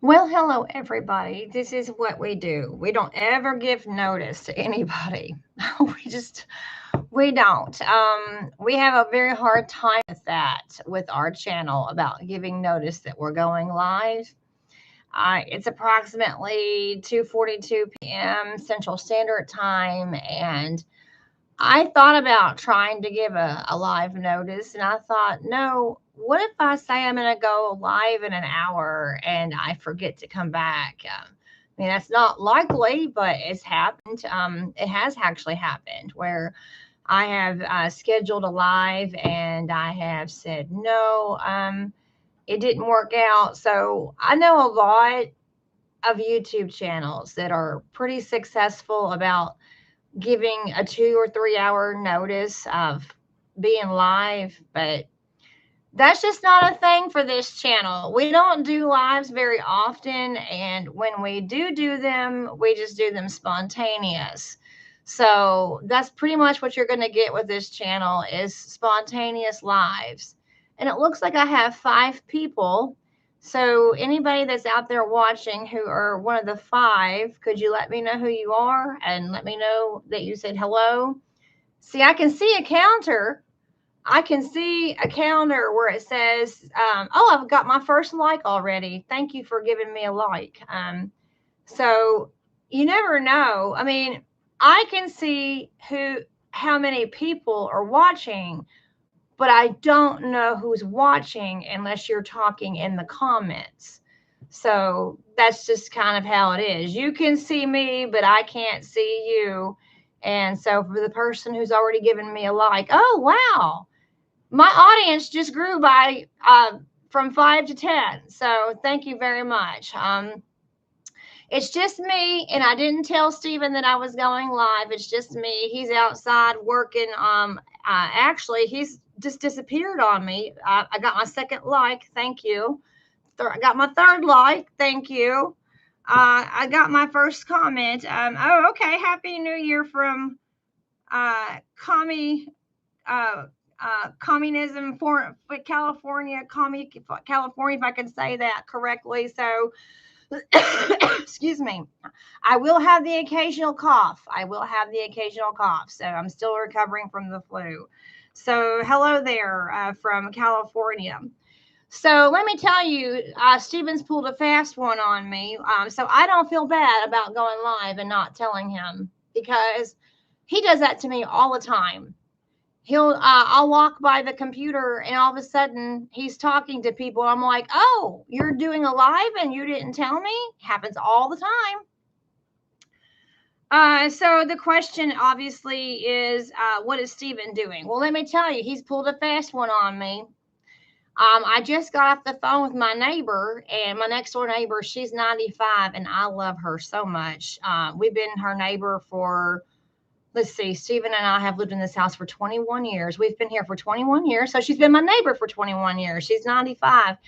Well, hello, everybody. This is what we do. We don't ever give notice to anybody. we just, we don't. We have a very hard time with that with our channel about giving notice that we're going live. It's approximately 2:42 p.m. Central Standard Time, and I thought about trying to give a live notice, and I thought, no, what if I say I'm going to go live in an hour and I forget to come back? I mean, that's not likely, but it's happened. It has actually happened where I have scheduled a live and I have said no. It didn't work out. So I know a lot of YouTube channels that are pretty successful about giving a 2 or 3 hour notice of being live, but that's just not a thing for this channel. We don't do lives very often, and when we do them, we just do them spontaneous. So that's pretty much what you're going to get with this channel is spontaneous lives. And it looks like I have 5 people. So anybody that's out there watching who are one of the 5, could you let me know who you are and let me know that you said hello? See, I can see a counter. I can see a counter where it says, "Oh, I've got my first like already. Thank you for giving me a like." So you never know. I mean, I can see how many people are watching, but I don't know who's watching unless you're talking in the comments. So that's just kind of how it is. You can see me, but I can't see you. And so for the person who's already given me a like, oh wow, my audience just grew by from 5 to 10. So thank you very much. It's just me, and I didn't tell Steven that I was going live. It's just me. He's outside working. Actually, he's just disappeared on me. I got my second like. Thank you. I got my third like. Thank you. I got my first comment. Oh, okay. Happy New Year from commie communism for California, California, if I can say that correctly. So, excuse me, I will have the occasional cough. I will have the occasional cough. So I'm still recovering from the flu. So hello there from California. So let me tell you, Stevens pulled a fast one on me. So I don't feel bad about going live and not telling him because he does that to me all the time. I'll walk by the computer and all of a sudden he's talking to people. I'm like, oh, you're doing a live and you didn't tell me? Happens all the time. So the question obviously is, what is Steven doing? Well, let me tell you, he's pulled a fast one on me. I just got off the phone with my neighbor, and my next door neighbor, she's 95, and I love her so much. We've been her neighbor for, let's see, Stephen and I have lived in this house for 21 years. We've been here for 21 years. So she's been my neighbor for 21 years. She's 95.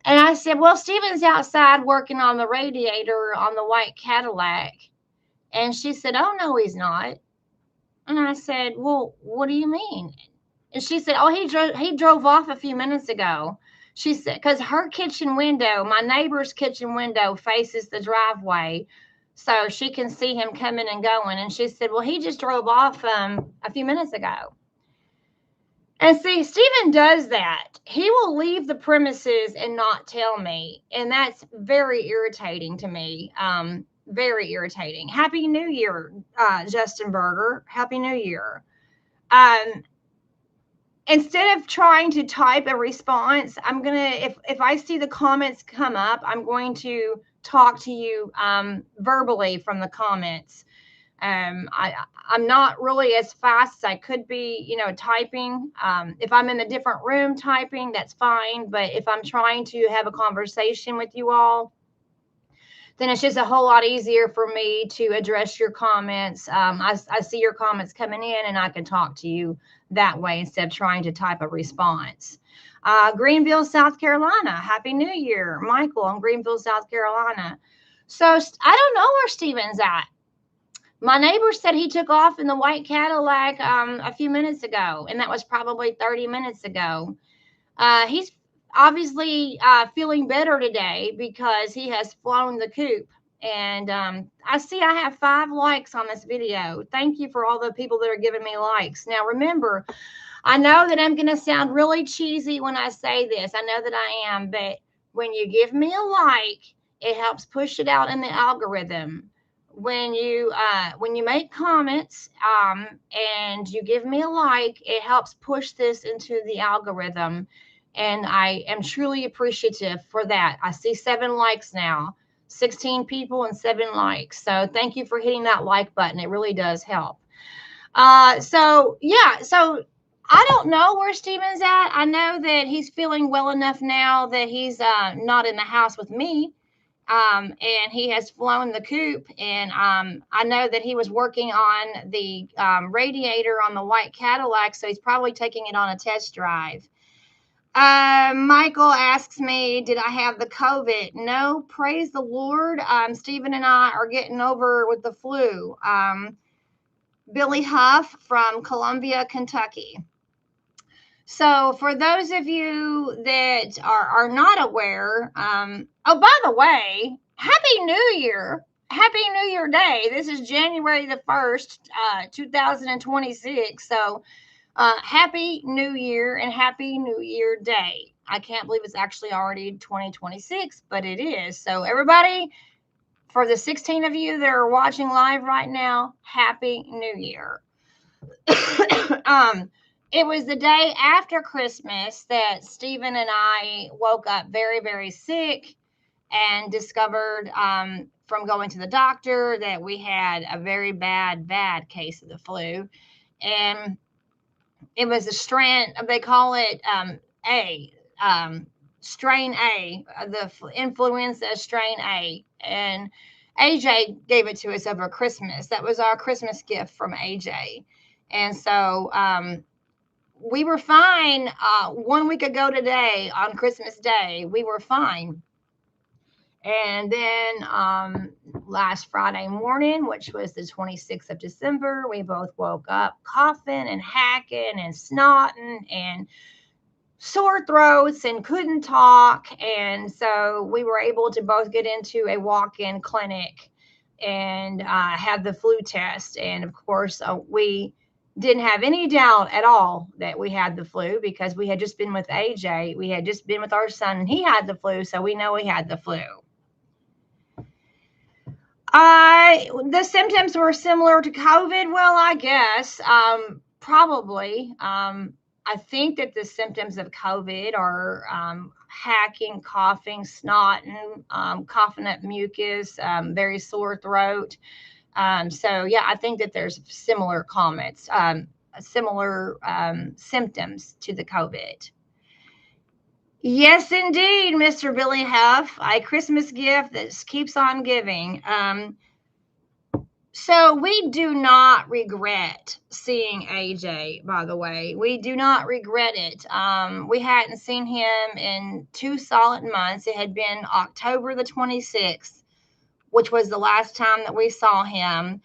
And I said, well, Stephen's outside working on the radiator on the white Cadillac. And she said, oh, no, he's not. And I said, well, what do you mean? And she said, oh, he drove off a few minutes ago. She said, because her kitchen window, my neighbor's kitchen window faces the driveway. So she can see him coming and going. And she said, well, he just drove off a few minutes ago. And see, Stephen does that. He will leave the premises and not tell me. And that's very irritating to me. Very irritating. Happy New Year, Justin Berger. Happy New Year. Um, Instead of trying to type a response, I'm gonna if I see the comments come up, I'm going to talk to you verbally from the comments. I'm not really as fast as I could be, typing. If I'm in a different room typing, that's fine. But if I'm trying to have a conversation with you all, then it's just a whole lot easier for me to address your comments. I see your comments coming in and I can talk to you that way instead of trying to type a response. Greenville, South Carolina. Happy New Year, Michael in Greenville, South Carolina. So I don't know where Steven's at. My neighbor said he took off in the white Cadillac a few minutes ago, and that was probably 30 minutes ago. He's obviously feeling better today because he has flown the coop. And I see I have 5 likes on this video. Thank you for all the people that are giving me likes. Now, remember, I know that I'm going to sound really cheesy when I say this. I know that I am, but when you give me a like, it helps push it out in the algorithm. When you make comments and you give me a like, it helps push this into the algorithm, and I am truly appreciative for that. I see 7 likes now, 16 people and 7 likes. So thank you for hitting that like button. It really does help. So yeah, so I don't know where Steven's at. I know that he's feeling well enough now that he's not in the house with me. And he has flown the coop, and I know that he was working on the radiator on the white Cadillac, so he's probably taking it on a test drive. Michael asks me, did I have the COVID? No, praise the Lord. Stephen and I are getting over with the flu. Billy Huff from Columbia, Kentucky. So for those of you that are not aware, oh, by the way, Happy New Year. Happy New Year Day. This is January the 1st, 2026. So Happy New Year and Happy New Year Day. I can't believe it's actually already 2026, but it is. So everybody, for the 16 of you that are watching live right now, Happy New Year. It was the day after Christmas that Stephen and I woke up very, very sick and discovered from going to the doctor that we had a very bad case of the flu. And it was a strain, they call it strain A, the influenza strain A. And AJ gave it to us over Christmas. That was our Christmas gift from AJ. And so we were fine 1 week ago today on Christmas Day. We were fine. And then last Friday morning, which was the 26th of December, we both woke up coughing and hacking and snotting and sore throats and couldn't talk. And so we were able to both get into a walk-in clinic and have the flu test. And of course, we didn't have any doubt at all that we had the flu because we had just been with AJ. We had just been with our son and he had the flu. So we know we had the flu. The symptoms were similar to COVID. Well, I guess, probably. I think that the symptoms of COVID are hacking, coughing, snotting, coughing up mucus, very sore throat. So yeah, I think that there's similar comments, similar symptoms to the COVID. Yes, indeed, Mr. Billy Huff, a Christmas gift that keeps on giving. So we do not regret seeing AJ, by the way. We do not regret it. We hadn't seen him in 2 solid months. It had been October the 26th, which was the last time that we saw him.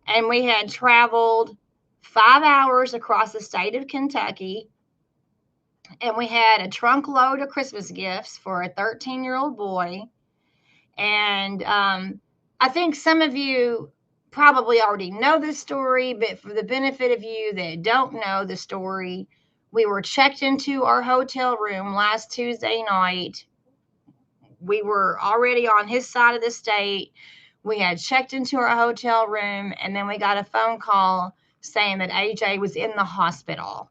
And we had traveled 5 hours across the state of Kentucky. And we had a trunk load of Christmas gifts for a 13-year-old boy. And I think some of you probably already know this story, but for the benefit of you that don't know the story, we were checked into our hotel room last Tuesday night. We were already on his side of the state. We had checked into our hotel room, and then we got a phone call saying that AJ was in the hospital,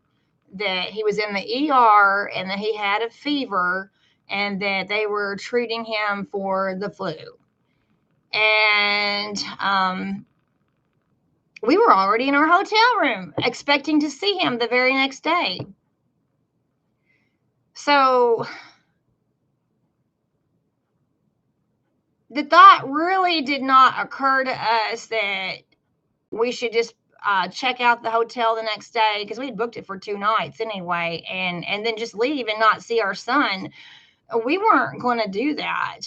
that he was in the ER, and that he had a fever, and that they were treating him for the flu. And we were already in our hotel room expecting to see him the very next day. So the thought really did not occur to us that we should just check out the hotel the next day, because we had booked it for 2 nights anyway, and then just leave and not see our son. We weren't going to do that.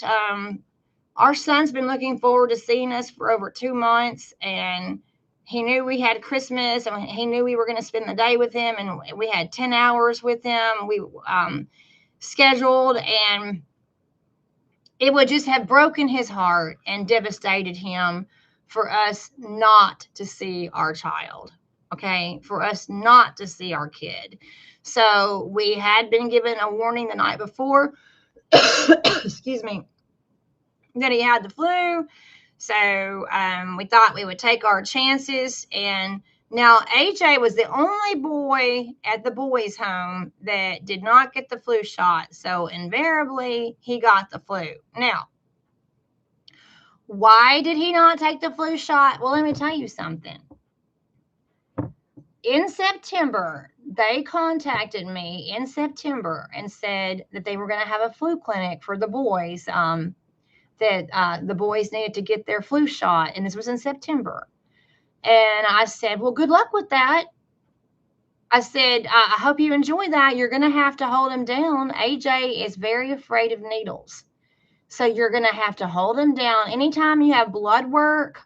Our son's been looking forward to seeing us for over 2 months, and he knew we had Christmas, and he knew we were going to spend the day with him, and we had 10 hours with him. scheduled, and it would just have broken his heart and devastated him for us not to see our child. Okay, for us not to see our kid. So we had been given a warning the night before, excuse me, that he had the flu. So we thought we would take our chances. And now AJ was the only boy at the boys' home that did not get the flu shot. So invariably, he got the flu. Now, why did he not take the flu shot? Well, let me tell you something. In September, they contacted me in September and said that they were going to have a flu clinic for the boys, that the boys needed to get their flu shot. And this was in September. And I said, well, good luck with that. I said, I hope you enjoy that. You're going to have to hold him down. AJ is very afraid of needles. So you're going to have to hold him down. Anytime you have blood work,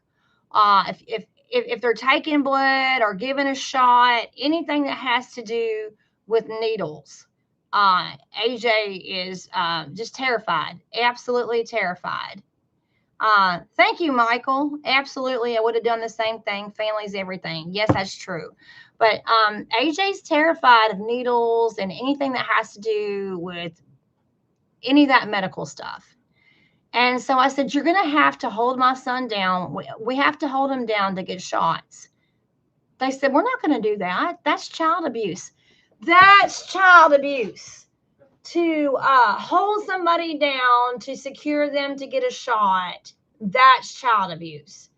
if they're taking blood or giving a shot, anything that has to do with needles, AJ is just terrified, absolutely terrified. Thank you, Michael. Absolutely, I would have done the same thing. Family's everything. Yes, that's true. But AJ's terrified of needles and anything that has to do with any of that medical stuff. And so I said, you're going to have to hold my son down. We have to hold him down to get shots. They said, we're not going to do that. That's child abuse. That's child abuse. To hold somebody down, to secure them to get a shot, that's child abuse.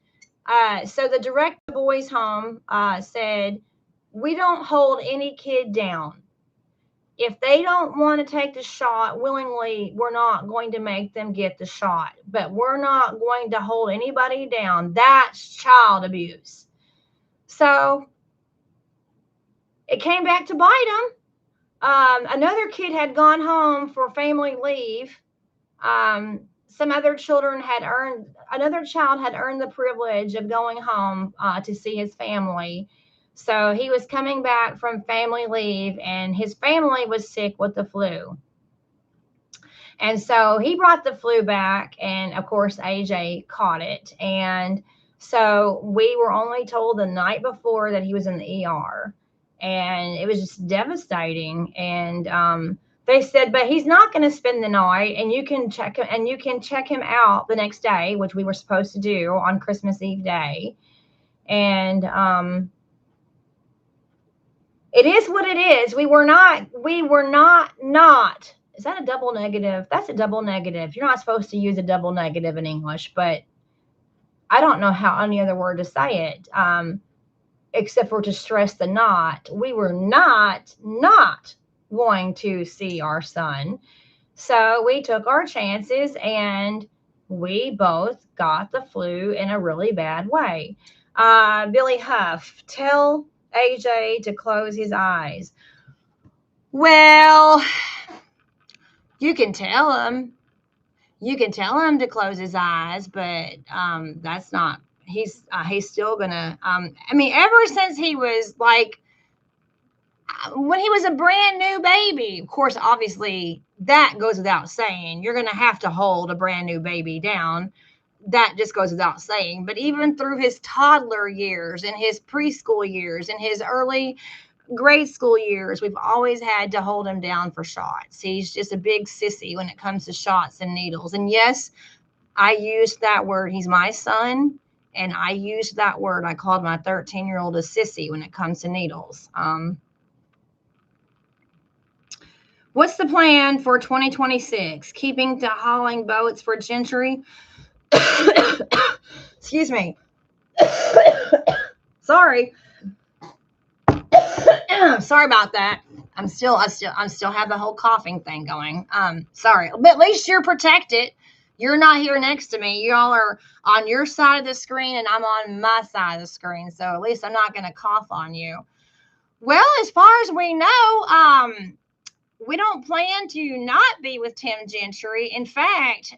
So the direct boys home said, we don't hold any kid down. If they don't want to take the shot willingly, we're not going to make them get the shot, but we're not going to hold anybody down. That's child abuse. So it came back to bite them. Another kid had gone home for family leave. Another child had earned the privilege of going home to see his family. So he was coming back from family leave, and his family was sick with the flu. And so he brought the flu back, and of course, AJ caught it. And so we were only told the night before that he was in the ER, and it was just devastating. And they said, but he's not going to spend the night, and you can check him out the next day, which we were supposed to do on Christmas Eve day. And it is what it is. We were not. Is that a double negative? That's a double negative. You're not supposed to use a double negative in English, but I don't know how any other word to say it, except for to stress the not. We were not going to see our son. So we took our chances, and we both got the flu in a really bad way. Billy Huff, tell AJ to close his eyes. Well, you can tell him. You can tell him to close his eyes, but that's not. He's still gonna. I mean, ever since he was like, when he was a brand new baby, of course, obviously that goes without saying. You're gonna have to hold a brand new baby down. That just goes without saying. But even through his toddler years and his preschool years and his early grade school years, we've always had to hold him down for shots. He's just a big sissy when it comes to shots and needles. And yes, I used that word. He's my son, and I used that word. I called my 13-year-old a sissy when it comes to needles. What's the plan for 2026? Keeping to hauling boats for Gentry? Excuse me. Sorry. Sorry about that. I still have the whole coughing thing going. Sorry, but at least you're protected. You're not here next to me. Y'all are on your side of the screen, and I'm on my side of the screen. So at least I'm not going to cough on you. Well, as far as we know, we don't plan to not be with Tim Gentry. In fact,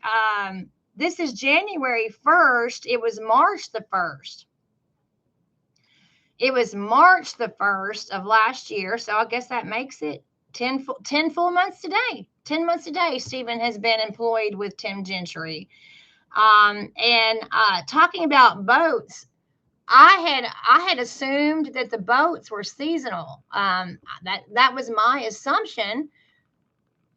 this is January 1st. It was March the 1st. It was March the 1st of last year. So I guess that makes it 10 full months today. 10 months today, Stephen has been employed with Tim Gentry. And talking about boats, I had assumed that the boats were seasonal. That was my assumption,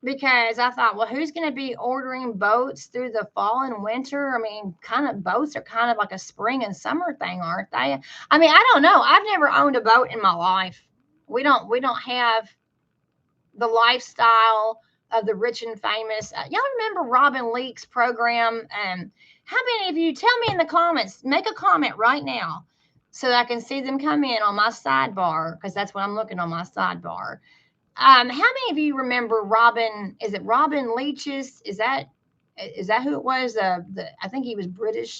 because I thought, well, who's going to be ordering boats through the fall and winter? I mean, kind of boats are kind of like a spring and summer thing, aren't they? I mean, I don't know. I've never owned a boat in my life. We don't have the lifestyle of the rich and famous. Y'all remember Robin Leake's program? How many of you, tell me in the comments, make a comment right now so that I can see them come in on my sidebar, because that's what I'm looking on my sidebar. How many of you remember Robin? Is it Robin Leach's? Is that who it was? I think he was British.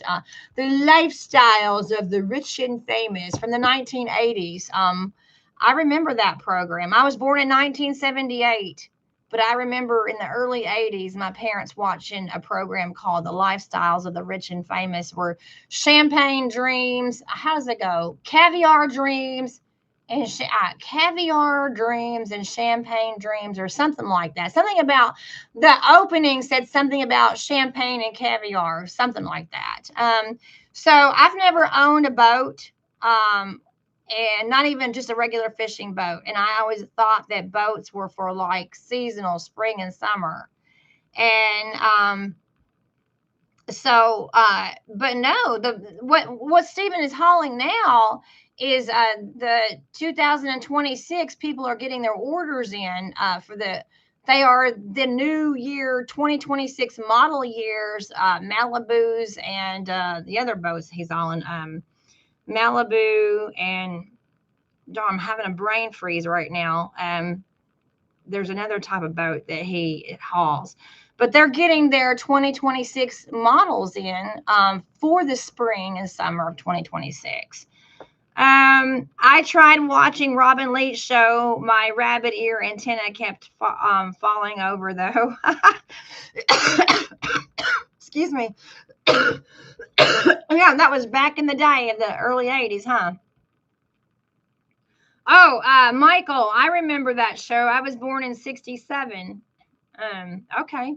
The Lifestyles of the Rich and Famous from the 1980s. I remember that program. I was born in 1978, but I remember in the early 80s, my parents watching a program called The Lifestyles of the Rich and Famous, where champagne dreams. How does it go? Caviar dreams and caviar dreams and champagne dreams, or something like that. Something about the opening said something about champagne and caviar, something like that. So I've never owned a boat, and not even just a regular fishing boat. And I always thought that boats were for like seasonal, spring and summer. And but no, what Stephen is hauling now is the 2026 people are getting their orders in they are the new year 2026 model years, Malibus and the other boats he's hauling, Malibu and I'm having a brain freeze right now. There's another type of boat that he hauls, but they're getting their 2026 models in for the spring and summer of 2026. I tried watching Robin Leach show. My rabbit ear antenna kept falling over, though. Excuse me. Yeah, that was back in the day of the early 80s, huh? Oh, Michael, I remember that show. I was born in 67. Okay.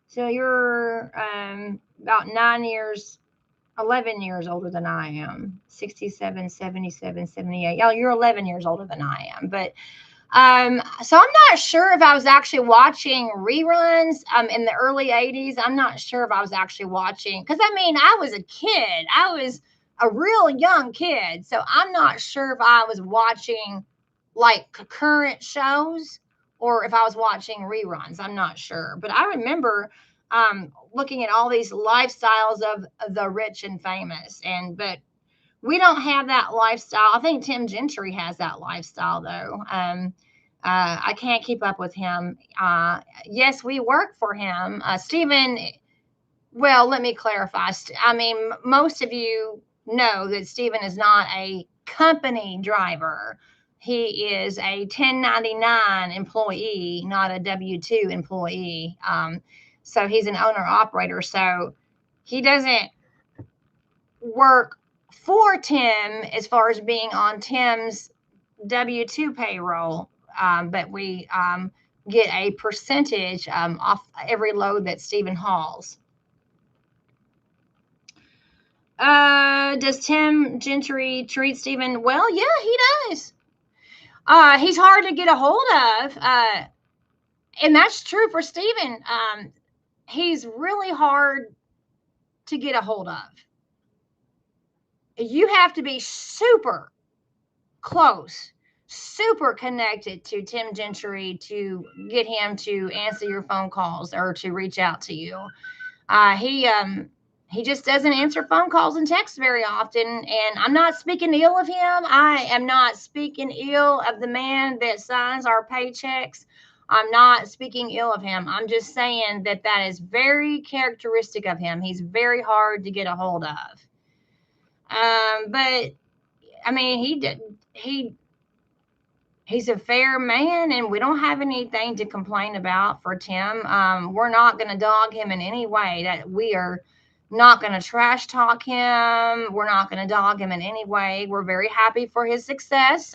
So you're about 11 years older than I am. 67, 77, 78. Oh, you're 11 years older than I am. But so I'm not sure if I was actually watching reruns in the early 80s. I'm not sure if I was actually watching, because I mean, I was a kid. I was a real young kid. So I'm not sure if I was watching like current shows or if I was watching reruns. I'm not sure. But I remember looking at all these lifestyles of the rich and famous. But we don't have that lifestyle. I think Tim Gentry has that lifestyle, though. I can't keep up with him. Yes, we work for him. Stephen, well, let me clarify. I mean, most of you know that Stephen is not a company driver. He is a 1099 employee, not a W-2 employee. So he's an owner operator. So he doesn't work for Tim as far as being on Tim's W-2 payroll, but we get a percentage off every load that Stephen hauls. Does Tim Gentry treat Stephen well? Yeah, he does. He's hard to get a hold of, and that's true for Stephen. He's really hard to get a hold of. You have to be super close, super connected to Tim Gentry to get him to answer your phone calls or to reach out to you. He just doesn't answer phone calls and texts very often. And I'm not speaking ill of him. I am not speaking ill of the man that signs our paychecks. I'm not speaking ill of him. I'm just saying that is very characteristic of him. He's very hard to get a hold of. But I mean, he's a fair man, and we don't have anything to complain about for Tim. We're not going to dog him in any way. That we are not going to trash talk him. We're not going to dog him in any way. We're very happy for his success.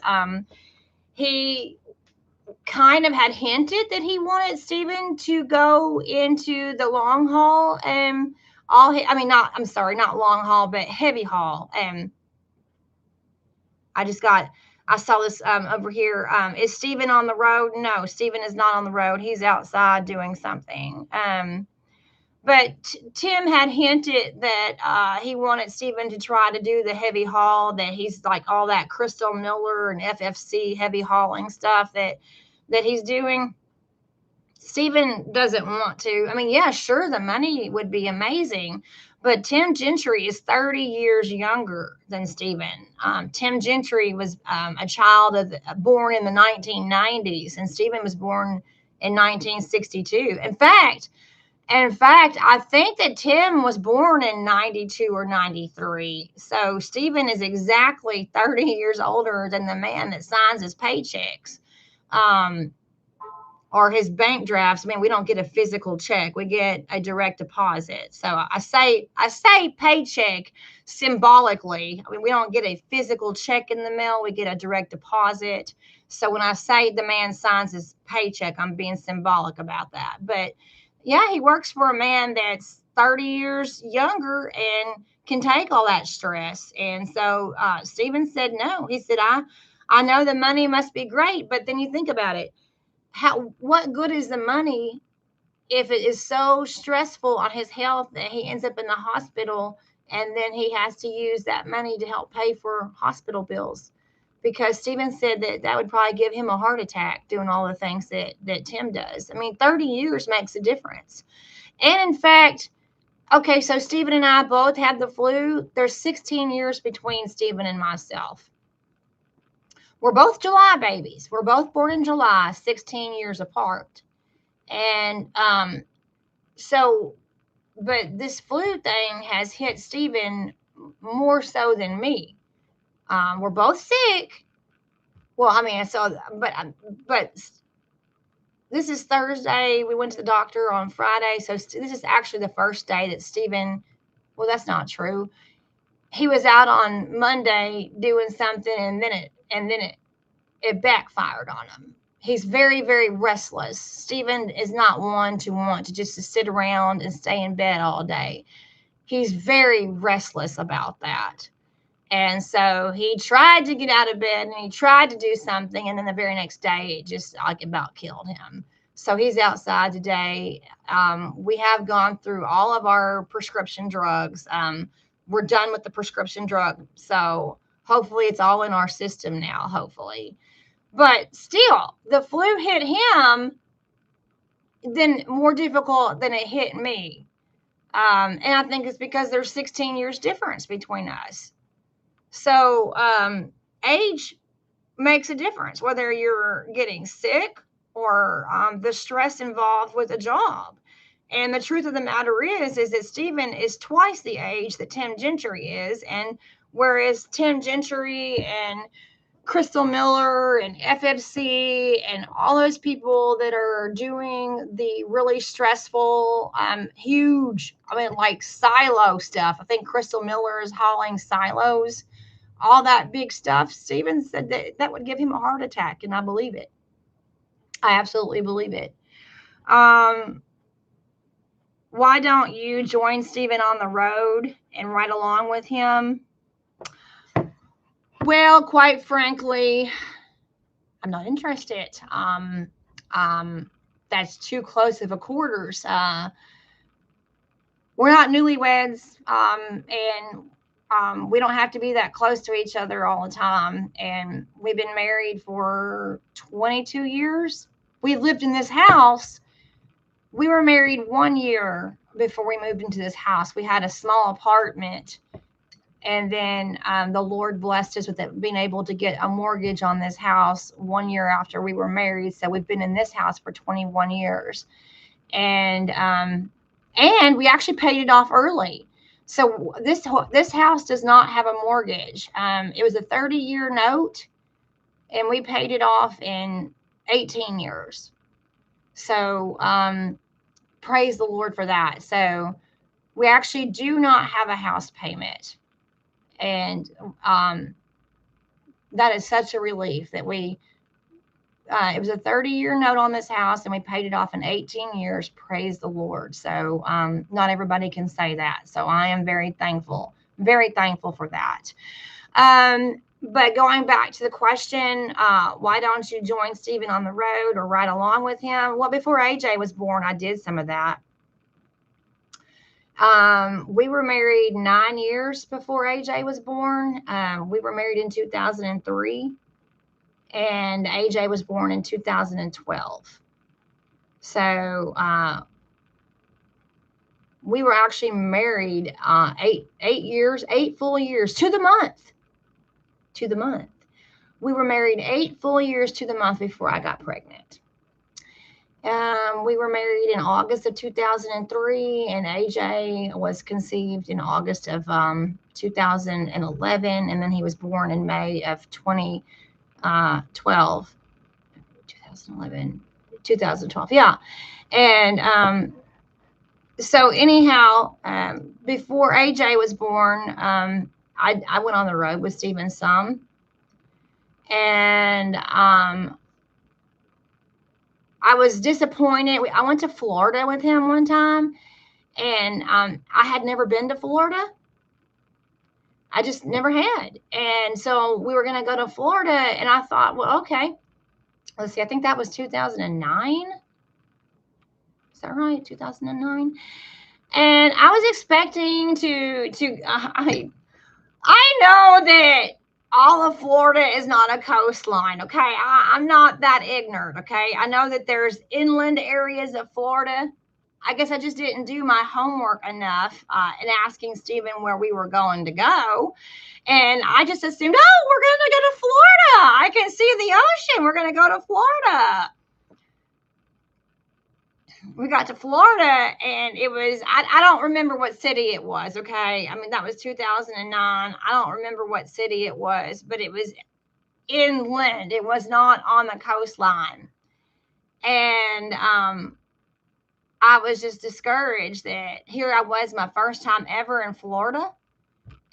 kind of had hinted that he wanted Stephen to go into the long haul and not long haul, but heavy haul. And I saw this over here. Is Stephen on the road? No, Stephen is not on the road. He's outside doing something. But Tim had hinted that he wanted Stephen to try to do the heavy haul, that he's like all that Crystal Miller and FFC heavy hauling stuff that he's doing. Stephen doesn't want to. I mean, yeah, sure, the money would be amazing, but Tim Gentry is 30 years younger than Stephen. Tim Gentry was a child born in the 1990s, and Stephen was born in 1962. In fact, I think that Tim was born in 92 or 93. So Stephen is exactly 30 years older than the man that signs his paychecks. Or his bank drafts. I mean, we don't get a physical check. We get a direct deposit. So I say paycheck symbolically. I mean, we don't get a physical check in the mail. We get a direct deposit. So when I say the man signs his paycheck, I'm being symbolic about that. But yeah, he works for a man that's 30 years younger and can take all that stress. And so Stephen said no. He said, I know the money must be great, but then you think about it. What good is the money if it is so stressful on his health that he ends up in the hospital, and then he has to use that money to help pay for hospital bills? Because Stephen said that would probably give him a heart attack doing all the things that Tim does. I mean, 30 years makes a difference. And in fact, okay, so Stephen and I both had the flu. There's 16 years between Stephen and myself. We're both July babies. We're both born in July, 16 years apart. And but this flu thing has hit Stephen more so than me. We're both sick. Well, I mean, but this is Thursday. We went to the doctor on Friday. So this is actually the first day that Stephen, well, that's not true. He was out on Monday doing something, and then it backfired on him. He's very, very restless. Stephen is not one to want to just to sit around and stay in bed all day. He's very restless about that. And so he tried to get out of bed and he tried to do something. And then the very next day, it just like about killed him. So he's outside today. We have gone through all of our prescription drugs. We're done with the prescription drug. So hopefully it's all in our system now, hopefully. But still, the flu hit him then more difficult than it hit me. And I think it's because there's 16 years difference between us. So age makes a difference, whether you're getting sick or the stress involved with a job. And the truth of the matter is that Stephen is twice the age that Tim Gentry is. And whereas Tim Gentry and Crystal Miller and FFC and all those people that are doing the really stressful, huge, like silo stuff. I think Crystal Miller is hauling silos, all that big stuff. Stephen said that would give him a heart attack, and I believe it. I absolutely believe it. Why don't you join Stephen on the road and ride along with him? Well, quite frankly, I'm not interested. That's too close of a quarters. We're not newlyweds, and we don't have to be that close to each other all the time. And we've been married for 22 years. We lived in this house. We were married 1 year before we moved into this house. We had a small apartment. And then the Lord blessed us with being able to get a mortgage on this house 1 year after we were married. So we've been in this house for 21 years. And we actually paid it off early. So this house does not have a mortgage. It was a 30-year note, and we paid it off in 18 years. So praise the Lord for that. So we actually do not have a house payment. And that is such a relief that it was a 30-year note on this house, and we paid it off in 18 years. Praise the Lord. So not everybody can say that. So I am very thankful for that. But going back to the question, why don't you join Stephen on the road or ride along with him? Well, before AJ was born, I did some of that. We were married 9 years before AJ was born. We were married in 2003, and AJ was born in 2012. So we were actually married 8 full years to the month. We were married 8 full years to the month before I got pregnant. We were married in August of 2003, and AJ was conceived in August of 2011, and then he was born in May of 2012. 2012, yeah. And so anyhow, before AJ was born, I went on the road with Stephen some. And I was disappointed. I went to Florida with him one time, and I had never been to Florida. I just never had. And so we were going to go to Florida, and I thought, well, okay. Let's see. I think that was 2009. Is that right? 2009. And I was expecting I know that all of Florida is not a coastline, okay? I'm not that ignorant, okay? I know that there's inland areas of Florida. I guess I just didn't do my homework enough in asking Stephen where we were going to go. And I just assumed, oh, we're going to go to Florida. I can see the ocean. We're going to go to Florida. We got to Florida, and it was, I don't remember what city it was, okay? I mean, that was 2009. I don't remember what city it was, but it was inland. It was not on the coastline. And I was just discouraged that here I was, my first time ever in Florida,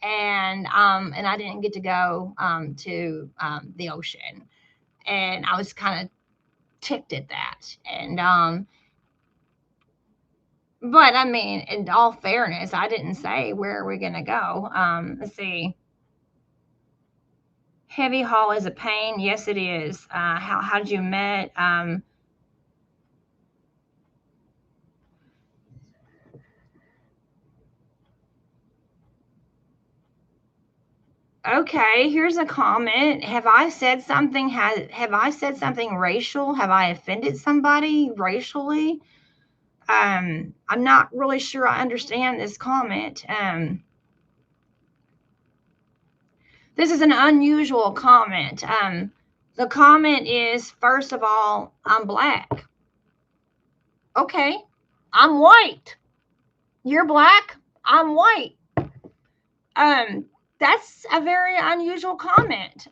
and I didn't get to go to the ocean. And I was kind of ticked at that. And but I mean, in all fairness, I didn't say where we're going to go. Let's see. Heavy haul is a pain. Yes, it is. How did you met? Okay, here's a comment. Have I said something? Have I said something racial? Have I offended somebody racially? I'm not really sure I understand this comment. This is an unusual comment. The comment is, first of all, I'm black. Okay, I'm white. You're black. I'm white. That's a very unusual comment.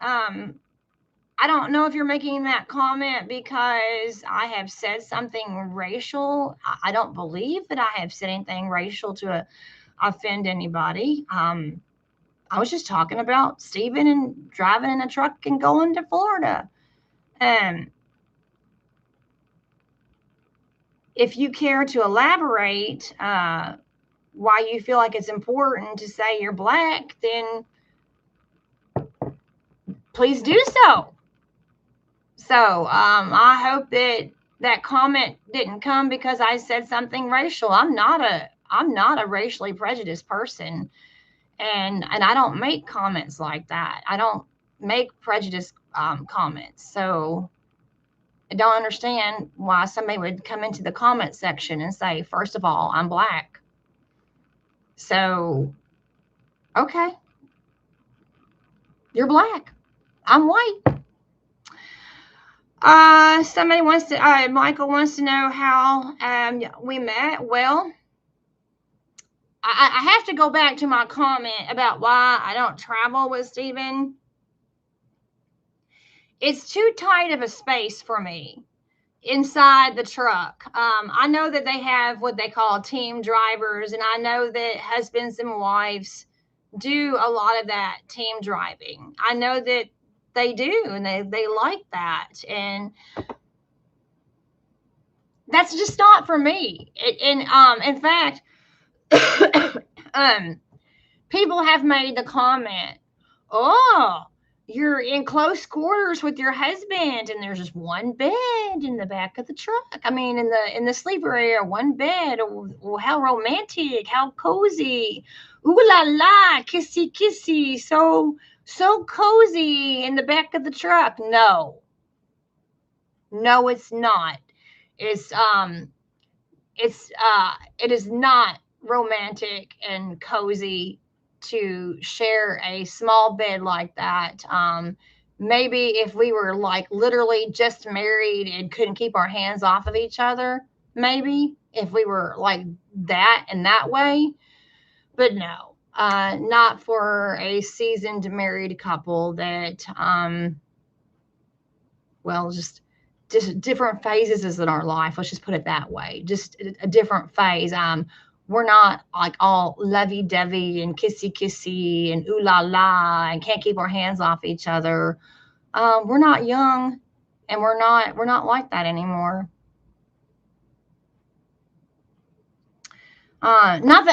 I don't know if you're making that comment because I have said something racial. I don't believe that I have said anything racial to offend anybody. I was just talking about Stephen and driving in a truck and going to Florida. If you care to elaborate why you feel like it's important to say you're black, then please do so. So I hope that comment didn't come because I said something racial. I'm not a racially prejudiced person, and I don't make comments like that. I don't make prejudiced comments. So I don't understand why somebody would come into the comment section and say, first of all, I'm black. So, okay, you're black. I'm white. Somebody wants to, Michael wants to know how we met. Well, I have to go back to my comment about why I don't travel with Stephen. It's too tight of a space for me inside the truck. I know that they have what they call team drivers, and I know that husbands and wives do a lot of that team driving. I know that they do, and they like that, and that's just not for me. In fact, people have made the comment, "Oh, you're in close quarters with your husband, and there's just one bed in the back of the truck. I mean, in the sleeper area, one bed. Oh, how romantic, how cozy. Ooh la la, kissy kissy, so cozy in the back of the truck." No, no, it's not. It's it is not romantic and cozy to share a small bed like that. Maybe if we were like literally just married and couldn't keep our hands off of each other, maybe if we were like that in that way, but no, not for a seasoned married couple that, well, just different phases in our life. Let's just put it that way. Just a different phase. We're not like all lovey-dovey and kissy-kissy and ooh la la and can't keep our hands off each other. We're not young, and we're not like that anymore. Not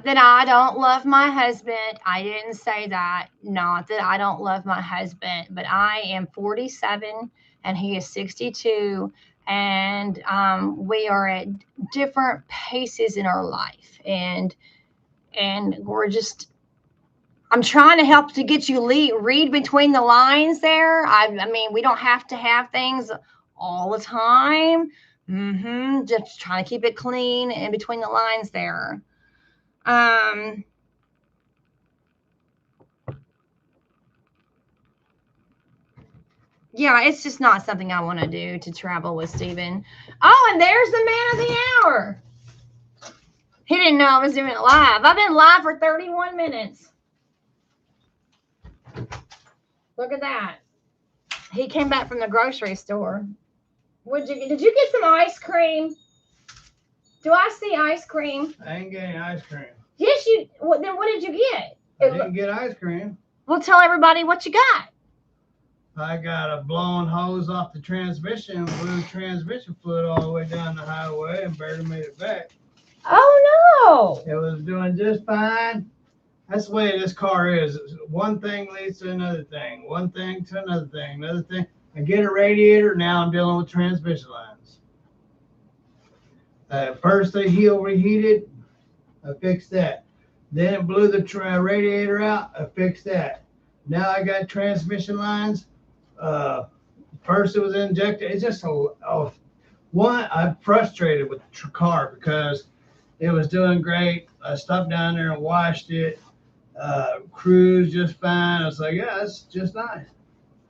that I don't love my husband. I didn't say that. Not that I don't love my husband, but I am 47 and he is 62, and we are at different paces in our life, and we're just. I'm trying to help to get you read between the lines there. I mean, we don't have to have things all the time. Just trying to keep it clean in between the lines there. Yeah, it's just not something I want to do, to travel with Steven. Oh, and there's the man of the hour. He didn't know I was doing it live. I've been live for 31 minutes. Look at that. He came back from the grocery store. Did you get some ice cream? Do I see ice cream? I ain't getting ice cream. Yes, you. Then what did you get? I didn't get ice cream. Well, tell everybody what you got. I got a blown hose off the transmission, blew transmission fluid all the way down the highway, and barely made it back. Oh, no. It was doing just fine. That's the way this car is. One thing leads to another thing. One thing to another thing. Another thing. I get a radiator. Now I'm dealing with transmission lines. First he overheated. I fixed that. Then it blew the radiator out. I fixed that. Now I got transmission lines. First it was injected. It's just I'm frustrated with the car because it was doing great. I stopped down there and washed it. Cruised just fine. I was like, yeah, that's just nice.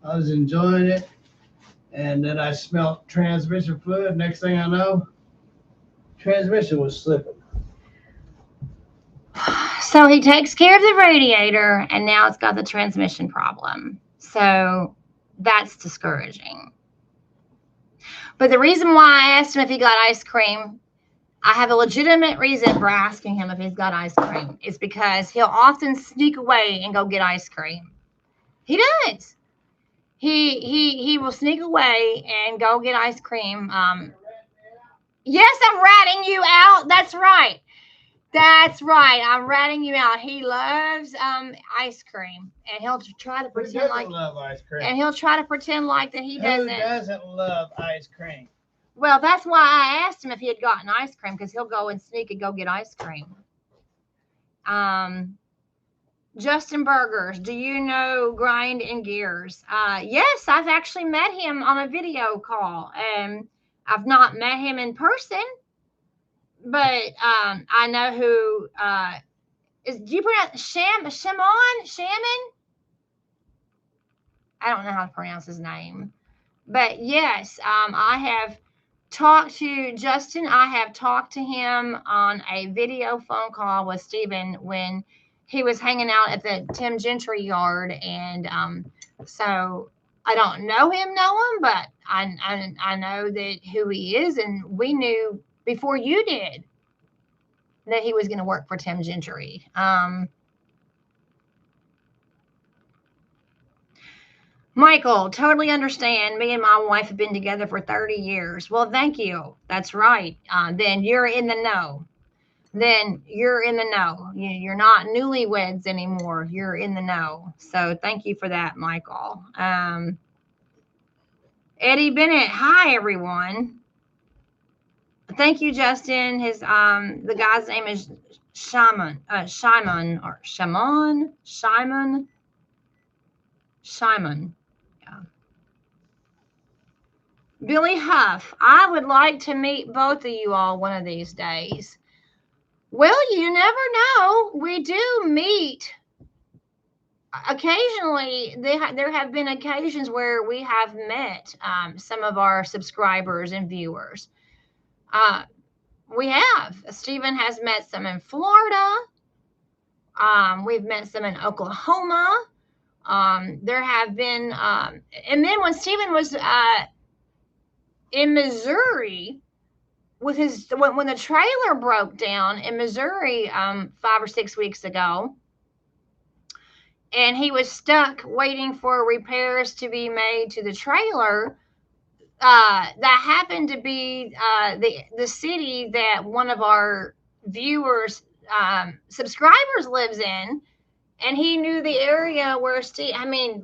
I was enjoying it. And then I smelled transmission fluid. Next thing I know, transmission was slipping. So he takes care of the radiator, and now it's got the transmission problem. So that's discouraging. But the reason why I asked him if he got ice cream, I have a legitimate reason for asking him if he's got ice cream. It's because he'll often sneak away and go get ice cream. He does. He will sneak away and go get ice cream. Yes, I'm ratting you out. That's right. That's right. I'm ratting you out. He loves ice cream, and he'll try to pretend like love ice cream. And he'll try to pretend like that he doesn't. Who doesn't love ice cream? Well, that's why I asked him if he had gotten ice cream, because he'll go and sneak and go get ice cream. Justin Burgers, do you know Grind and Gears? Yes, I've actually met him on a video call. I've not met him in person, but I know who do you pronounce Shaman? I don't know how to pronounce his name. But yes, I have talked to Justin. I have talked to him on a video phone call with Steven when he was hanging out at the Tim Gentry yard. And so I don't know him, but I know that who he is. And we knew before you did that he was going to work for Tim Gentry. Michael, totally understand. Me and my wife have been together for 30 years. Well, thank you. That's right. Then you're in the know. Then you're in the know. You're not newlyweds anymore. You're in the know. So thank you for that, Michael. Eddie Bennett, hi everyone. Thank you, Justin. The guy's name is Shimon or Shimon. Yeah. Billy Huff, I would like to meet both of you all one of these days. Well, you never know. We do meet occasionally. There have been occasions where we have met some of our subscribers and viewers. We have. Stephen has met some in Florida. We've met some in Oklahoma. There have been, and then when Stephen was in Missouri, with when the trailer broke down in Missouri 5 or 6 weeks ago, and he was stuck waiting for repairs to be made to the trailer. That happened to be the city that one of our viewers subscribers lives in, and he knew the area where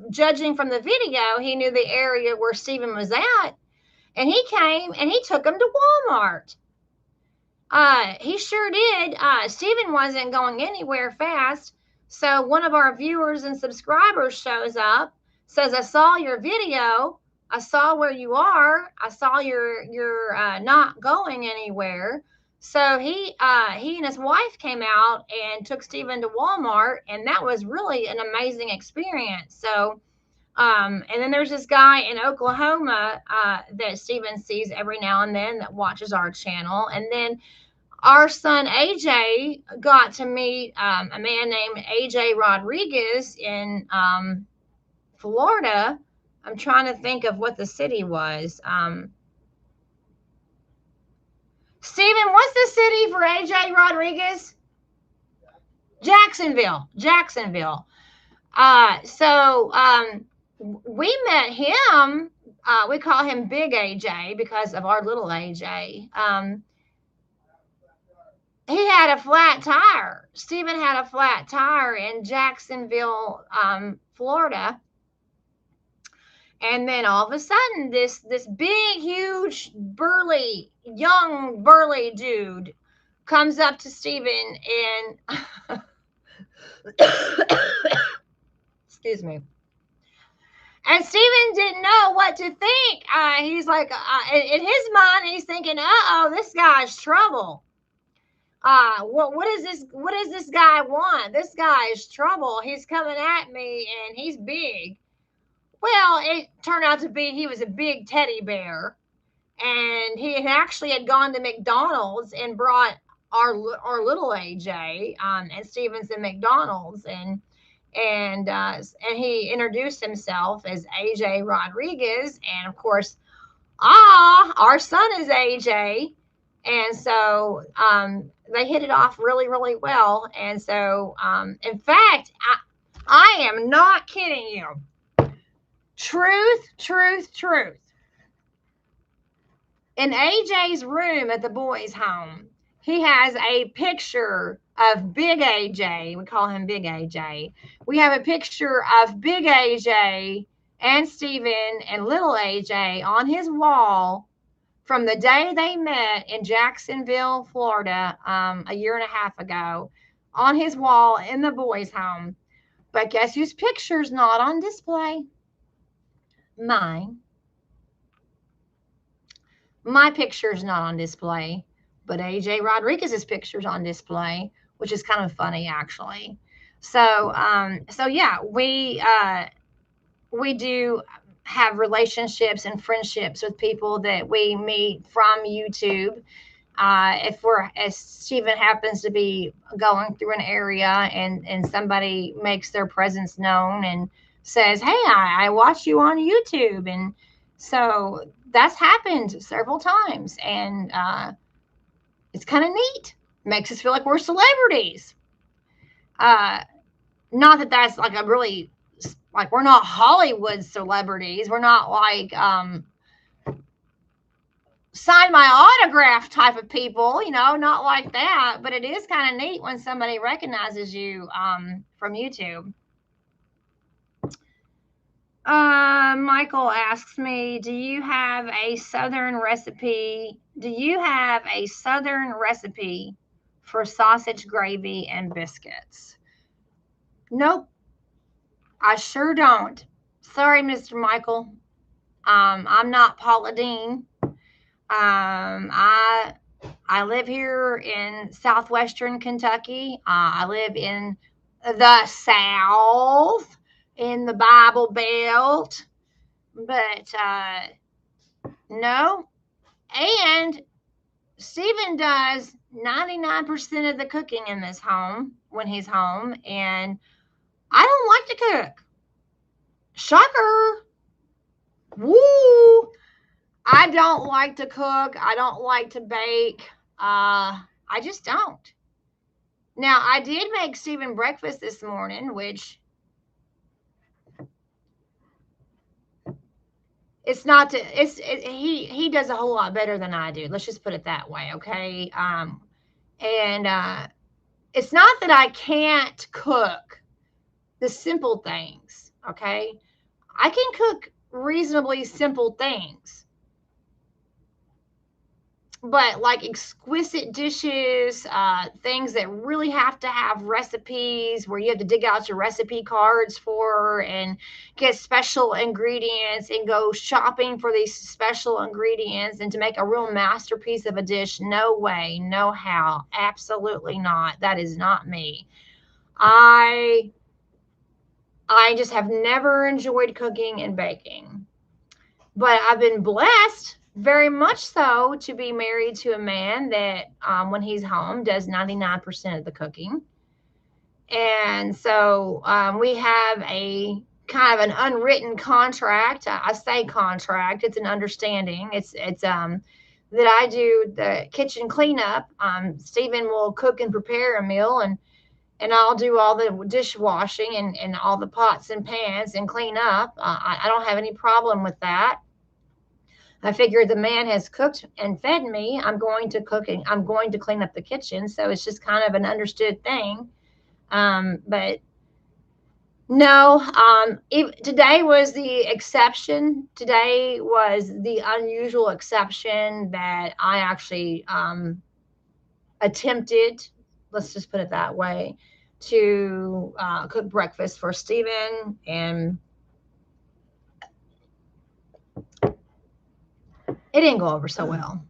judging from the video, he knew the area where Stephen was at, and he came and he took him to Walmart. He sure did. Stephen wasn't going anywhere fast. So one of our viewers and subscribers shows up, says, I saw your video. I saw where you are. I saw you're not going anywhere. So he and his wife came out and took Stephen to Walmart, and that was really an amazing experience. So, and then there's this guy in Oklahoma that Stephen sees every now and then that watches our channel, and then our son AJ got to meet a man named AJ Rodriguez in Florida. I'm trying to think of what the city was. Stephen, what's the city for AJ Rodriguez? Jacksonville. We met him. We call him Big AJ because of our little AJ. He had a flat tire. Stephen had a flat tire in Jacksonville, Florida. And then all of a sudden, this big, huge, young, burly dude comes up to Stephen and excuse me. And Stephen didn't know what to think. He's like, in his mind, he's thinking, this guy's trouble. What does this guy want? This guy is trouble. He's coming at me and he's big. Well, it turned out to be he was a big teddy bear, and he had gone to McDonald's and brought our little AJ and Stephen's in McDonald's, and he introduced himself as AJ Rodriguez, and of course, our son is AJ. And so they hit it off really, really well. And so, in fact, I am not kidding you. Truth. In AJ's room at the boys' home, he has a picture of Big AJ. We call him Big AJ. We have a picture of Big AJ and Stephen and Little AJ on his wall from the day they met in Jacksonville, Florida, a year and a half ago, on his wall in the boys' home. But guess whose picture's not on display? Mine. My picture's not on display, but AJ Rodriguez's picture's on display, which is kind of funny, actually. So yeah, we do have relationships and friendships with people that we meet from YouTube. If Stephen happens to be going through an area and somebody makes their presence known and says, hey, I watch you on YouTube. And so that's happened several times. And it's kind of neat. Makes us feel like we're celebrities. Not that that's like a really like, we're not Hollywood celebrities. We're not like sign my autograph type of people, you know, not like that. But it is kind of neat when somebody recognizes you from YouTube. Michael asks me, do you have a Southern recipe? Do you have a Southern recipe for sausage gravy and biscuits? Nope, I sure don't. Sorry, Mr. Michael. I'm not Paula Deen. I live here in southwestern Kentucky. I live in the South, in the Bible Belt, but no. And Stephen does 99% of the cooking in this home when he's home, and I don't like to cook. Shocker. Woo! I don't like to cook. I don't like to bake. I just don't. Now, I did make Stephen breakfast this morning, which it's not to, he does a whole lot better than I do. Let's just put it that way, okay? It's not that I can't cook the simple things, okay? I can cook reasonably simple things. But like exquisite dishes, things that really have to have recipes where you have to dig out your recipe cards for and get special ingredients and go shopping for these special ingredients and to make a real masterpiece of a dish. No way, no how, absolutely not. That is not me. I just have never enjoyed cooking and baking, but I've been blessed, very much so, to be married to a man that when he's home does 99% of the cooking. And so we have a kind of an unwritten contract. I say contract, it's an understanding. It's that I do the kitchen cleanup. Stephen will cook and prepare a meal, and I'll do all the dishwashing and all the pots and pans and clean up. I don't have any problem with that. I figured the man has cooked and fed me. I'm going to cook and I'm going to clean up the kitchen. So it's just kind of an understood thing. But no, today was the exception. Today was the unusual exception that I actually attempted, let's just put it that way, to cook breakfast for Stephen, and it didn't go over so well.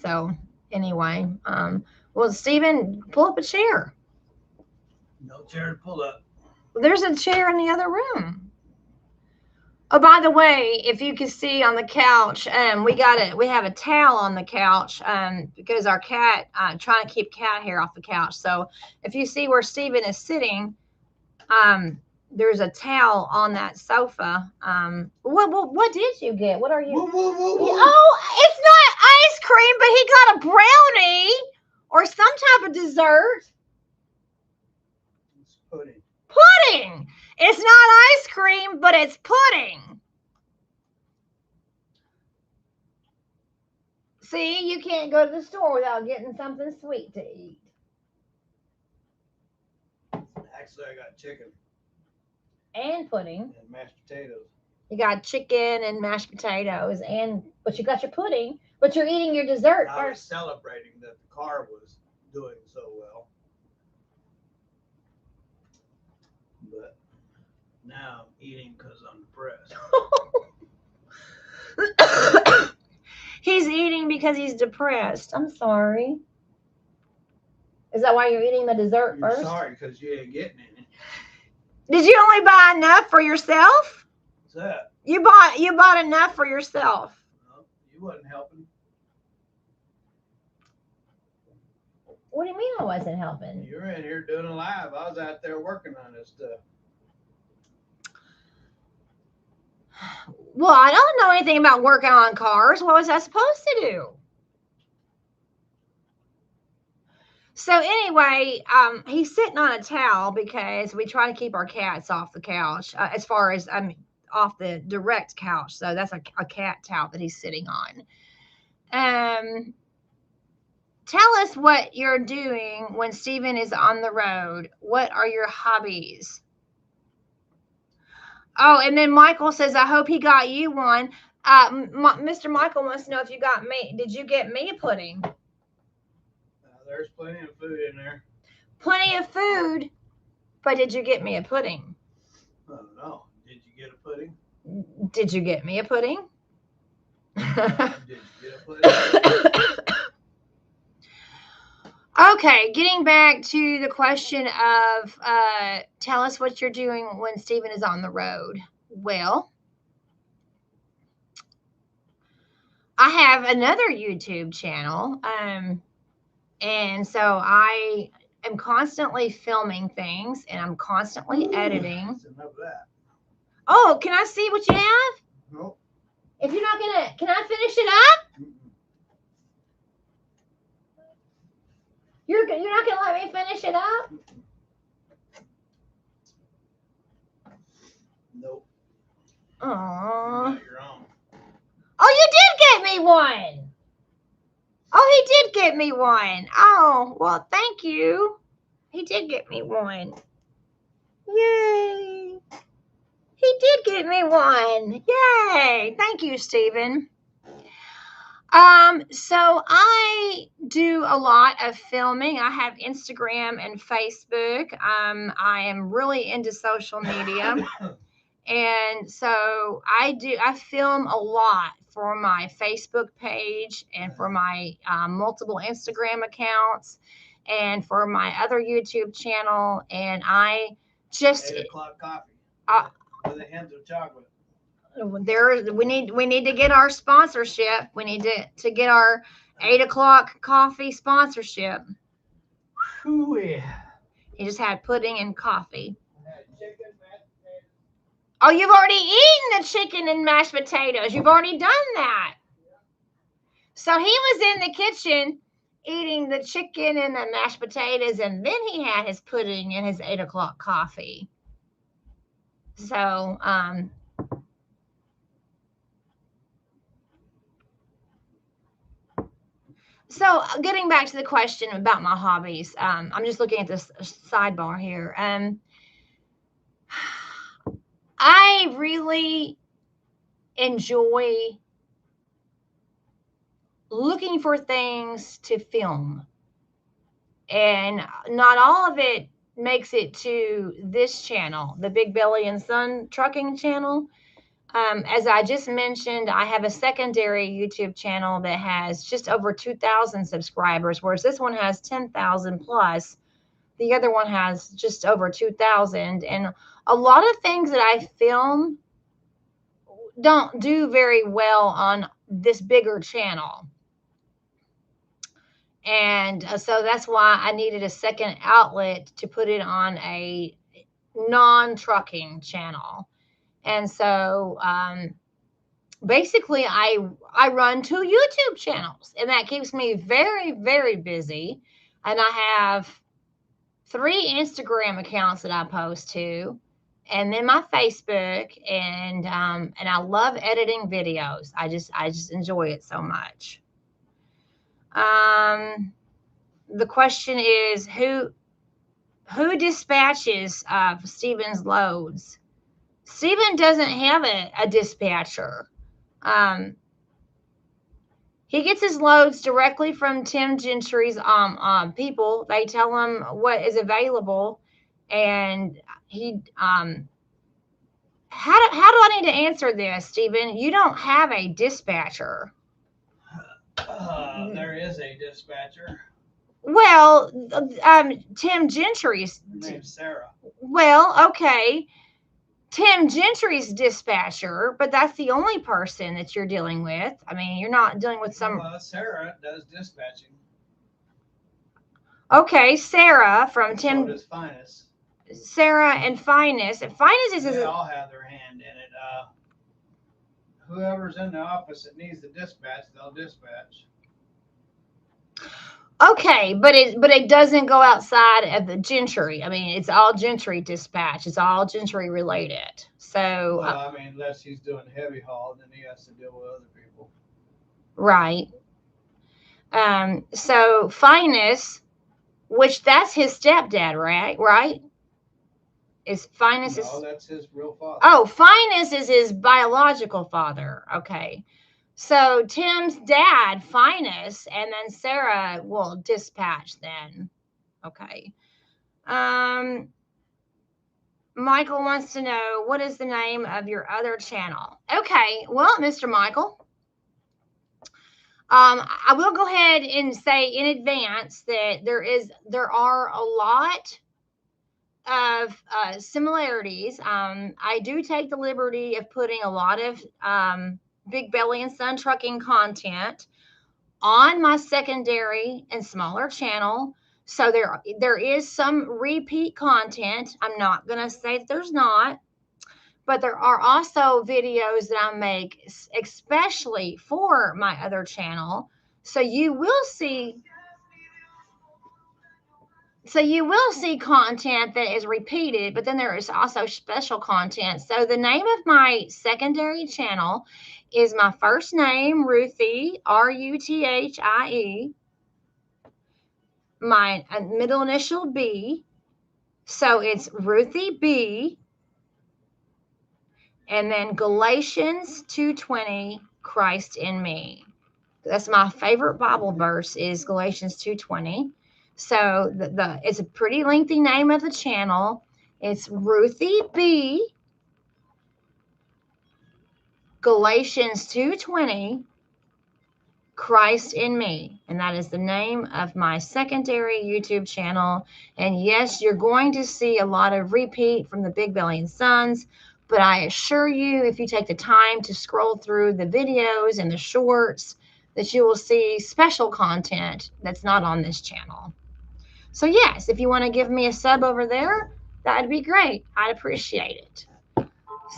So anyway, well, Stephen, pull up a chair. No chair to pull up. There's a chair in the other room. Oh, by the way, if you can see on the couch, we have a towel on the couch because our cat, trying to keep cat hair off the couch. So if you see where Stephen is sitting, there's a towel on that sofa. What did you get? What are you? Oh, it's not ice cream, but he got a brownie or some type of dessert. It's pudding. Pudding. It's not ice cream, but it's pudding. See, you can't go to the store without getting something sweet to eat. Actually, I got chicken. And pudding. And mashed potatoes. You got chicken and mashed potatoes, but you got your pudding, but you're eating your dessert I was first. celebrating that the car was doing so well. But now I'm eating because I'm depressed. He's eating because he's depressed. I'm sorry. Is that why you're eating the dessert You're first? sorry because you ain't getting any. Did you only buy enough for yourself? What's that? You bought enough for yourself. No, you wasn't helping. What do you mean I wasn't helping? You were in here doing a live. I was out there working on this stuff. Well, I don't know anything about working on cars. What was I supposed to do? So anyway, he's sitting on a towel because we try to keep our cats off the couch, as far as off the direct couch. So that's a cat towel that he's sitting on. Tell us what you're doing when Stephen is on the road. What are your hobbies? Oh, and then Michael says, I hope he got you one. Mr. Michael wants to know if you got me. Did you get me a pudding? There's plenty of food in there. Plenty of food, but did you get me a pudding? I don't know. Did you get a pudding? Did you get me a pudding? Did you get a pudding? Okay, getting back to the question of tell us what you're doing when Stephen is on the road. Well, I have another YouTube channel, and so I am constantly filming things, and I'm constantly editing. That's enough of that. Oh, can I see what you have? Nope. If you're not gonna, can I finish it up? You're not gonna let me finish it up? Nope. Aww. You got your own. Oh, you did get me one. Oh, he did get me one. Oh, well, thank you. He did get me one. Yay. He did get me one. Yay. Thank you, Stephen. So I do a lot of filming. I have Instagram and Facebook. I am really into social media. And so I film a lot for my Facebook page and for my multiple Instagram accounts and for my other YouTube channel. And I just 8 o'clock coffee with a hint of chocolate. We need to get our sponsorship. We need to get our 8 o'clock coffee sponsorship. Ooh, yeah. He just had pudding and coffee. Oh, you've already eaten the chicken and mashed potatoes. You've already done that. So he was in the kitchen eating the chicken and the mashed potatoes, and then he had his pudding and his 8 o'clock coffee. So, getting back to the question about my hobbies, I'm just looking at this sidebar here. I really enjoy looking for things to film, and not all of it makes it to this channel, the Big Belly and Son Trucking channel. As I just mentioned, I have a secondary YouTube channel that has just over 2,000 subscribers, whereas this one has 10,000 plus. The other one has just over 2,000. And a lot of things that I film don't do very well on this bigger channel. And so that's why I needed a second outlet to put it on a non-trucking channel. And so basically I run 2 YouTube channels, and that keeps me very, very busy. And I have 3 Instagram accounts that I post to, and then my Facebook, and I love editing videos. I just enjoy it so much. The question is, who dispatches Stephen's loads? Stephen doesn't have a dispatcher. He gets his loads directly from Tim Gentry's people. They tell him what is available, and he how do I need to answer this, Stephen? You don't have a dispatcher. There is a dispatcher. Well, Tim Gentry's name's Sarah. Well, okay. Tim Gentry's dispatcher, but that's the only person that you're dealing with. I mean, you're not dealing with some. Sarah does dispatching. Okay, Sarah from Tim. So does Finest. Sarah and Finest. And Finest is. They all have their hand in it. Whoever's in the office that needs the dispatch, they'll dispatch. Okay, but it doesn't go outside of the Gentry. I mean, it's all Gentry dispatch. It's all Gentry related. So Well, I mean, unless he's doing heavy haul, then he has to deal with other people. right. So Finus, which that's his stepdad, right? Right? Is Finus No, that's his real father. Oh, Finus is his biological father. Okay. So Tim's dad, Finus, and then Sarah will dispatch then. Okay. Michael wants to know, what is the name of your other channel? Okay, well, Mr. Michael, I will go ahead and say in advance that there are a lot of similarities. I do take the liberty of putting a lot of Big Belly and Son trucking content on my secondary and smaller channel. So there is some repeat content. I'm not going to say that there's not, but there are also videos that I make especially for my other channel. So you will see content that is repeated, but then there is also special content. So the name of my secondary channel is my first name, Ruthie, Ruthie. My middle initial B. So it's Ruthie B. And then Galatians 2:20, Christ in me. That's my favorite Bible verse is Galatians 2:20. So it's a pretty lengthy name of the channel. It's Ruthie B. Galatians 2:20, Christ in me. And that is the name of my secondary YouTube channel. And yes, you're going to see a lot of repeat from the Big Belly and Sons, but I assure you, if you take the time to scroll through the videos and the shorts, that you will see special content that's not on this channel. So yes, if you want to give me a sub over there, that'd be great. I'd appreciate it.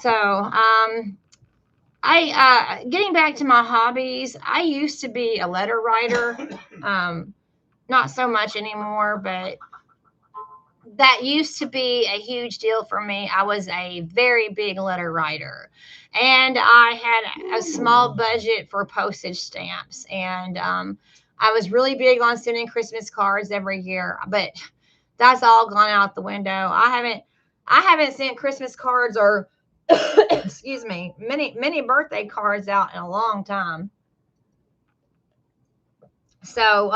So, getting back to my hobbies, I used to be a letter writer. Not so much anymore, but that used to be a huge deal for me. I was a very big letter writer, and I had a small budget for postage stamps, and I was really big on sending Christmas cards every year, but that's all gone out the window. I haven't sent Christmas cards or excuse me, many birthday cards out in a long time. So,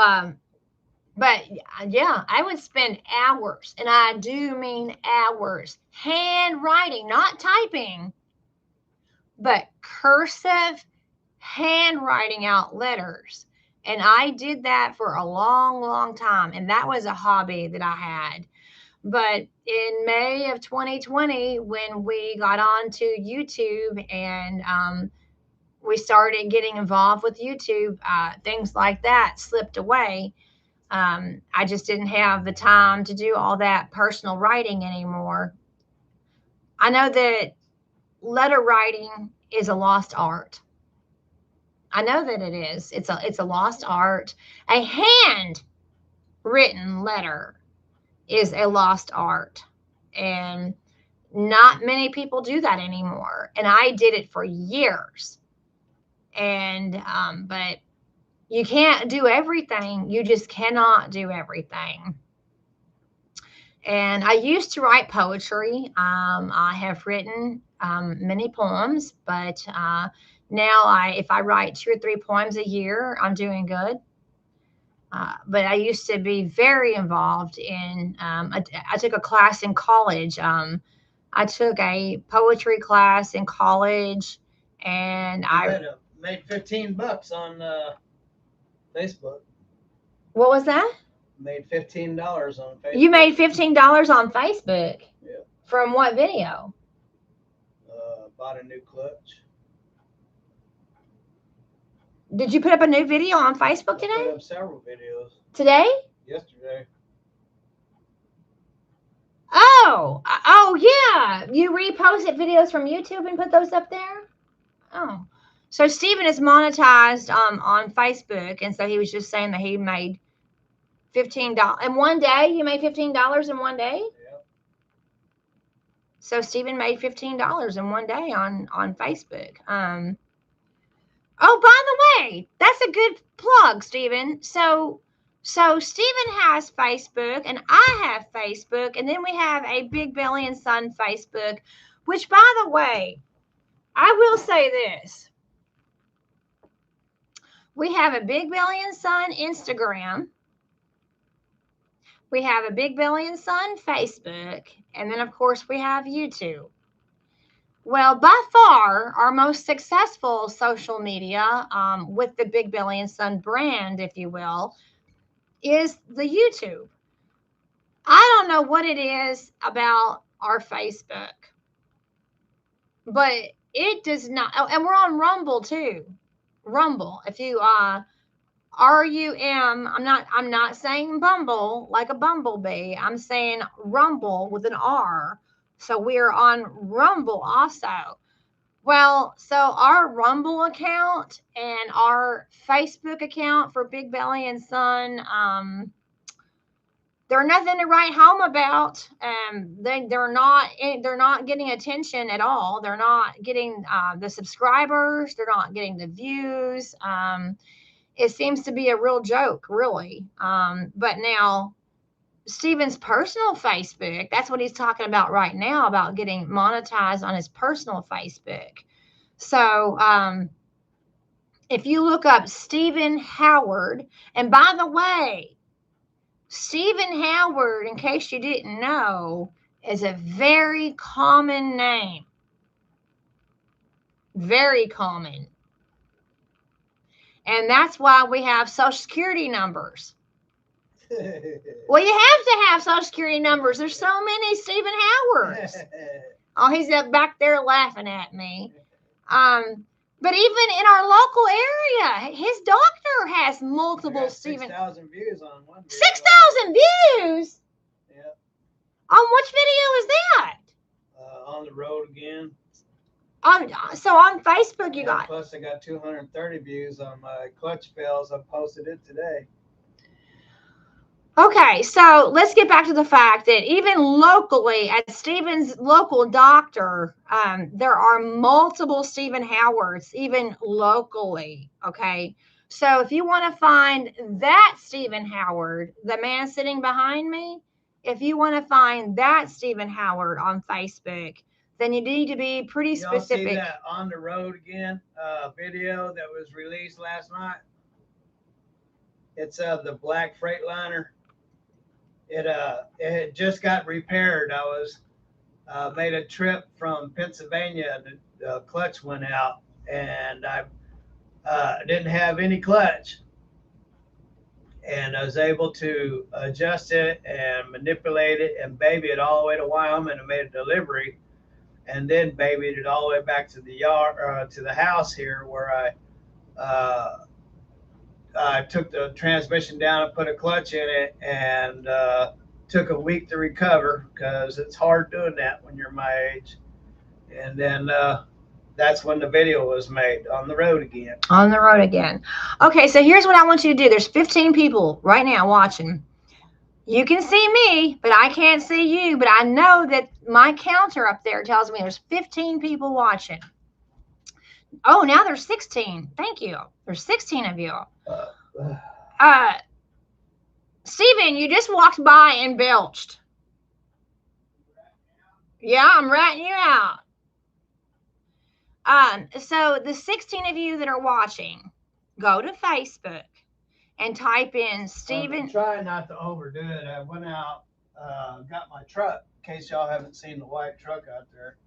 but yeah, I would spend hours, and I do mean hours, handwriting, not typing, but cursive handwriting out letters. And I did that for a long, long time. And that was a hobby that I had. But in May of 2020, when we got onto YouTube and we started getting involved with YouTube, things like that slipped away. I just didn't have the time to do all that personal writing anymore. I know that letter writing is a lost art. I know that it is. It's a lost art. A hand-written letter is a lost art, and not many people do that anymore. And I did it for years. And but you can't do everything. You just cannot do everything. And I used to write poetry. I have written many poems, but now if I write 2 or 3 poems a year, I'm doing good. But I used to be very involved in, I took a class in college. I took a poetry class in college, and I made $15 on Facebook. What was that? Made $15 on Facebook. You made $15 on Facebook? Yeah. From what video? Bought a new clutch. Did you put up a new video on Facebook today? I put up several videos. Today? Yesterday. Oh yeah. You reposted videos from YouTube and put those up there? Oh. So Stephen is monetized on Facebook, and so he was just saying that he made $15 in one day. You made $15 in one day. Yep. So Stephen made $15 in one day on Facebook. Oh, by the way, that's a good plug, Stephen. So Stephen has Facebook and I have Facebook, and then we have a Big Belly and Son Facebook, which, by the way, I will say this. We have a Big Belly and Son Instagram. We have a Big Belly and Son Facebook, and then of course we have YouTube. Well, by far, our most successful social media with the Big Belly and Son brand, if you will, is the YouTube. I don't know what it is about our Facebook, but it does not. Oh, and we're on Rumble too. Rumble. If you RUM, I'm not saying Bumble like a bumblebee. I'm saying Rumble with an R. So we are on Rumble also. Well, so our Rumble account and our Facebook account for Big Belly and Son, they're nothing to write home about. They're not getting attention at all. They're not getting the subscribers. They're not getting the views. It seems to be a real joke, really. But now, Stephen's personal Facebook, that's what he's talking about right now, about getting monetized on his personal Facebook. So if you look up Stephen Howard, and by the way, Stephen Howard, in case you didn't know, is a very common name. Very common. And that's why we have Social Security numbers. Well, you have to have Social Security numbers. There's so many Stephen Howards. Oh, he's up back there laughing at me. But even in our local area, his doctor has multiple Stephen. 6,000 views on one video. 6,000 views? Yep. On which video is that? On the road again. So on Facebook you got. Plus I got 230 views on my clutch fails. I posted it today. Okay, so let's get back to the fact that even locally at Stephen's local doctor, there are multiple Stephen Howards, even locally. Okay, so if you want to find that Stephen Howard, the man sitting behind me, if you want to find that Stephen Howard on Facebook, then you need to be pretty specific. See that On the Road Again video that was released last night? It's the black Freightliner. It had just got repaired. I was made a trip from Pennsylvania. The clutch went out, and I didn't have any clutch. And I was able to adjust it and manipulate it and baby it all the way to Wyoming and made a delivery. And then babied it all the way back to the yard, to the house here, where I took the transmission down and put a clutch in it, and took a week to recover because it's hard doing that when you're my age. And then that's when the video was made, On the Road Again. On the Road Again. Okay, so here's what I want you to do. There's 15 people right now watching. You can see me, but I can't see you. But I know that my counter up there tells me there's 15 people watching. Oh, now there's 16. Thank you. There's 16 of you. Stephen, you just walked by and belched. Yeah, I'm ratting you out. So the 16 of you that are watching, go to Facebook and type in Stephen. I'm trying not to overdo it. I went out, got my truck, in case y'all haven't seen the white truck out there.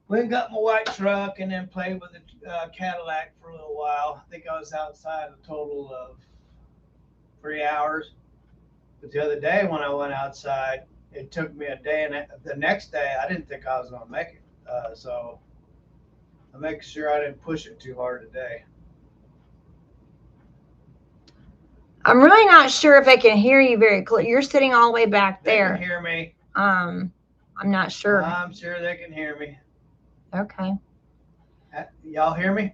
Went and got my white truck and then played with the Cadillac for a little while. I think I was outside a total of 3 hours. But the other day when I went outside, it took me a day, and the next day I didn't think I was going to make it. So I'm making sure I didn't push it too hard today. I'm really not sure if they can hear you very clear. You're sitting all the way back there. They can hear me. I'm not sure. I'm sure they can hear me. Okay. Y'all hear me?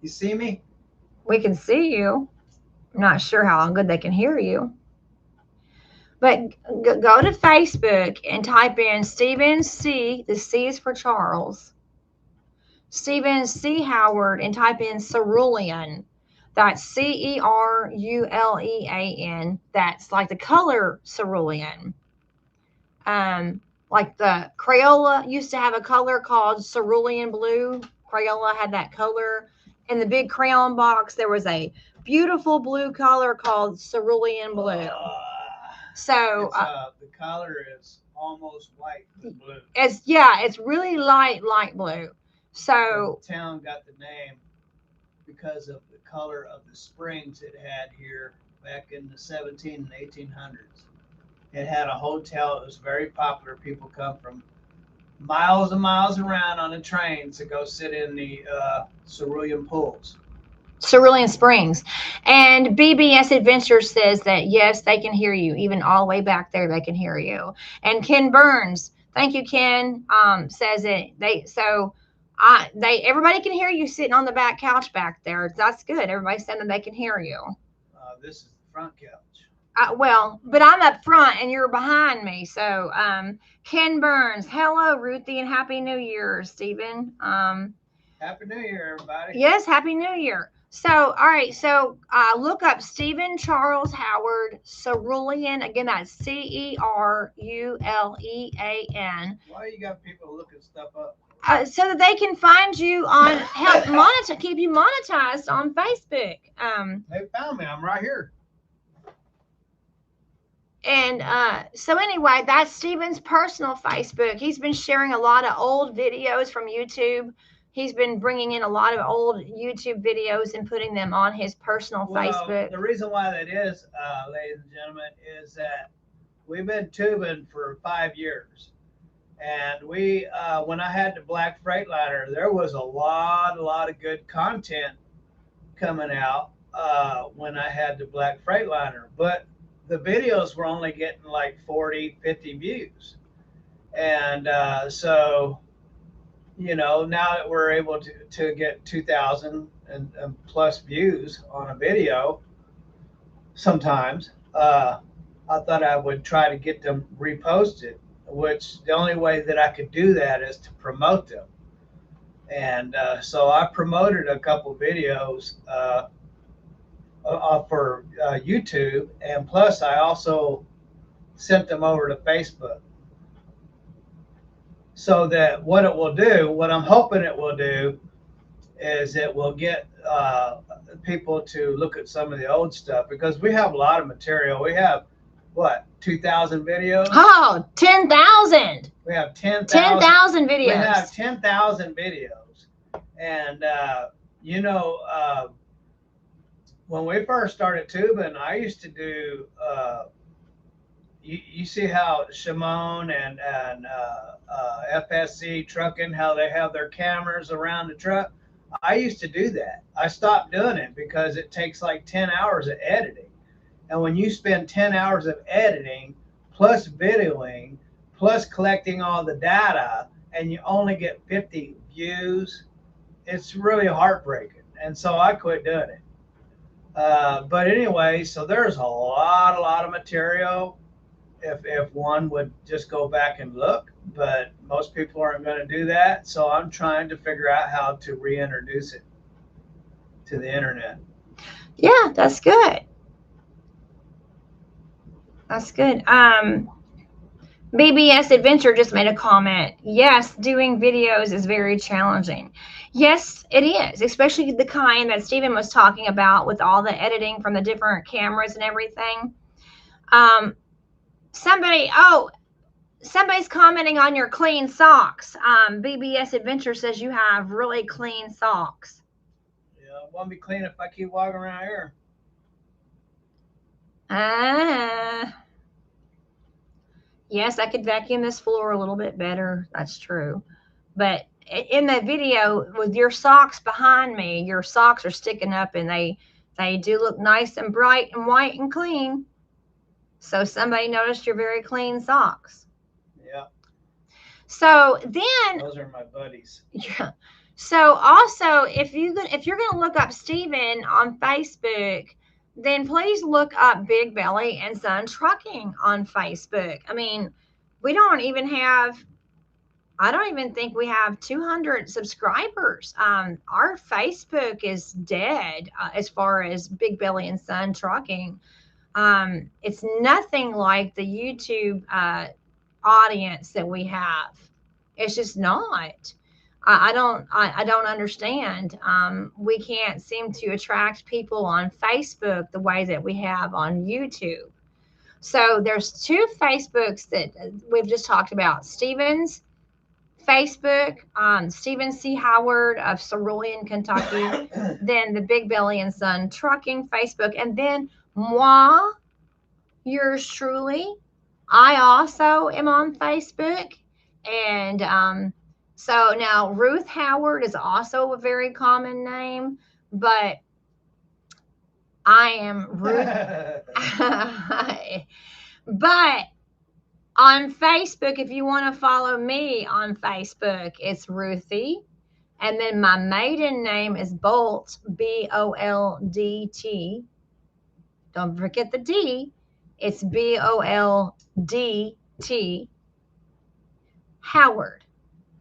You see me? We can see you. I'm not sure how good they can hear you. But go to Facebook and type in Stephen C. The C is for Charles. Stephen C. Howard and type in cerulean. That's Cerulean. That's like the color cerulean. Like the Crayola used to have a color called cerulean blue. Crayola had that color. In the big crayon box, there was a beautiful blue color called cerulean blue. So the color is almost white with blue. It's really light blue. So the town got the name because of the color of the springs it had here back in the 17 and 1800s. It had a hotel. It was very popular. People come from miles and miles around on the train to go sit in the cerulean pools. Cerulean Springs. And BBS Adventure says that, yes, they can hear you. Even all the way back there, they can hear you. And Ken Burns, thank you, Ken, says it. Everybody can hear you sitting on the back couch back there. That's good. Everybody's saying that they can hear you. This is the front couch. Well, but I'm up front and you're behind me. So Ken Burns, hello, Ruthie, and Happy New Year, Stephen. Happy New Year, everybody. Yes, Happy New Year. So, all right. So look up Stephen Charles Howard Cerulean. Again, that's Cerulean. Why you got people looking stuff up? So that they can find you on keep you monetized on Facebook. They found me. I'm right here. And so anyway, that's Stephen's personal Facebook. He's been sharing a lot of old videos from YouTube. He's been bringing in a lot of old YouTube videos and putting them on his personal Facebook. The reason why that is, ladies and gentlemen, is that we've been tubing for 5 years. And we, when I had the Black Freightliner, there was a lot of good content coming out when I had the Black Freightliner. But the videos were only getting like 40, 50 views. And so, you know, now that we're able to get 2,000 and plus views on a video, sometimes I thought I would try to get them reposted, which the only way that I could do that is to promote them. And so I promoted a couple videos for YouTube, and plus I also sent them over to Facebook. So that what it will do, what I'm hoping it will do, is it will get people to look at some of the old stuff, because we have a lot of material. We have, what, 2,000 videos? Oh, 10,000. We have 10,000 videos. We have 10,000 videos. And, you know, when we first started tubing, I used to do, you see how Shimon and FSC Trucking, how they have their cameras around the truck? I used to do that. I stopped doing it because it takes like 10 hours of editing. And when you spend 10 hours of editing, plus videoing, plus collecting all the data, and you only get 50 views, it's really heartbreaking. And so I quit doing it. But anyway, so there's a lot of material if one would just go back and look, but most people aren't going to do that. So I'm trying to figure out how to reintroduce it to the internet. Yeah, that's good. That's good. BBS Adventure just made a comment. Yes, doing videos is very challenging. Yes, it is, especially the kind that Stephen was talking about with all the editing from the different cameras and everything. Somebody's commenting on your clean socks. BBS Adventure says you have really clean socks. Yeah, it won't be clean if I keep walking around here. Yes, I could vacuum this floor a little bit better. That's true. But in the video with your socks behind me, your socks are sticking up, and they do look nice and bright and white and clean. So somebody noticed your very clean socks. Yeah. So then those are my buddies. Yeah. So also, if you're going to look up Stephen on Facebook, then please look up Big Belly and Son Trucking on Facebook. I mean, we don't even have, I don't even think we have 200 subscribers. Our Facebook is dead as far as Big Belly and Son Trucking. It's nothing like the YouTube audience that we have. It's just not. I don't understand. We can't seem to attract people on Facebook the way that we have on YouTube. So there's two Facebooks that we've just talked about. Stephen's Facebook, Stephen C. Howard of Cerulean, Kentucky, then the Big Belly and Son Trucking Facebook, and then moi, yours truly. I also am on Facebook. And so now Ruth Howard is also a very common name, but I am Ruth. But on Facebook, if you want to follow me on Facebook, it's Ruthie. And then my maiden name is Bolt, Boldt. Don't forget the D. It's Boldt. Howard.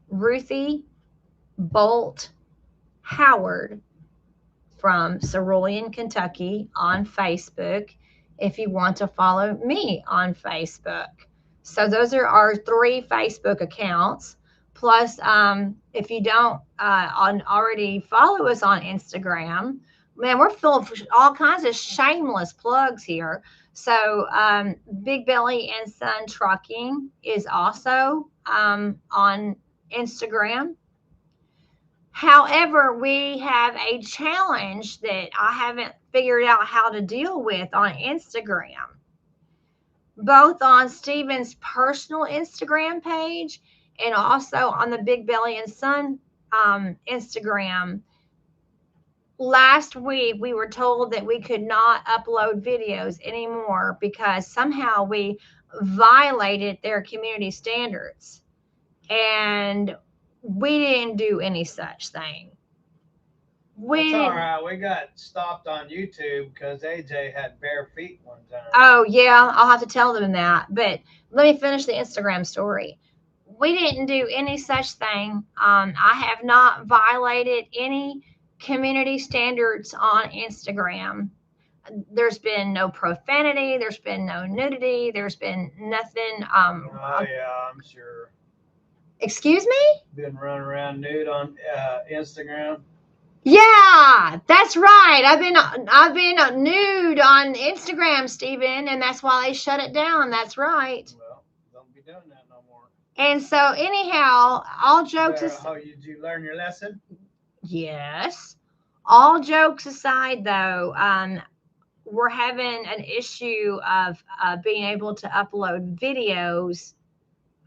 Ruthie Bolt Howard from Cerulean, Kentucky on Facebook if you want to follow me on Facebook. So those are our 3 Facebook accounts. Plus, if you don't already follow us on Instagram, man, we're full of all kinds of shameless plugs here. So Big Belly and Son Trucking is also on Instagram. However, we have a challenge that I haven't figured out how to deal with on Instagram. Both on Stephen's personal Instagram page and also on the Big Belly and Son Instagram. Last week, we were told that we could not upload videos anymore because somehow we violated their community standards. And we didn't do any such thing. That's all right. We got stopped on YouTube because AJ had bare feet one time. Oh, yeah. I'll have to tell them that. But let me finish the Instagram story. We didn't do any such thing. I have not violated any community standards on Instagram. There's been no profanity. There's been no nudity. There's been nothing. Oh, yeah, I'm sure. Excuse me? Been running around nude on Instagram. Yeah, that's right. I've been nude on Instagram, Stephen, and that's why they shut it down. That's right. Well, don't be doing that no more. And so, anyhow, all jokes aside, did you learn your lesson? Yes. All jokes aside, though, we're having an issue of being able to upload videos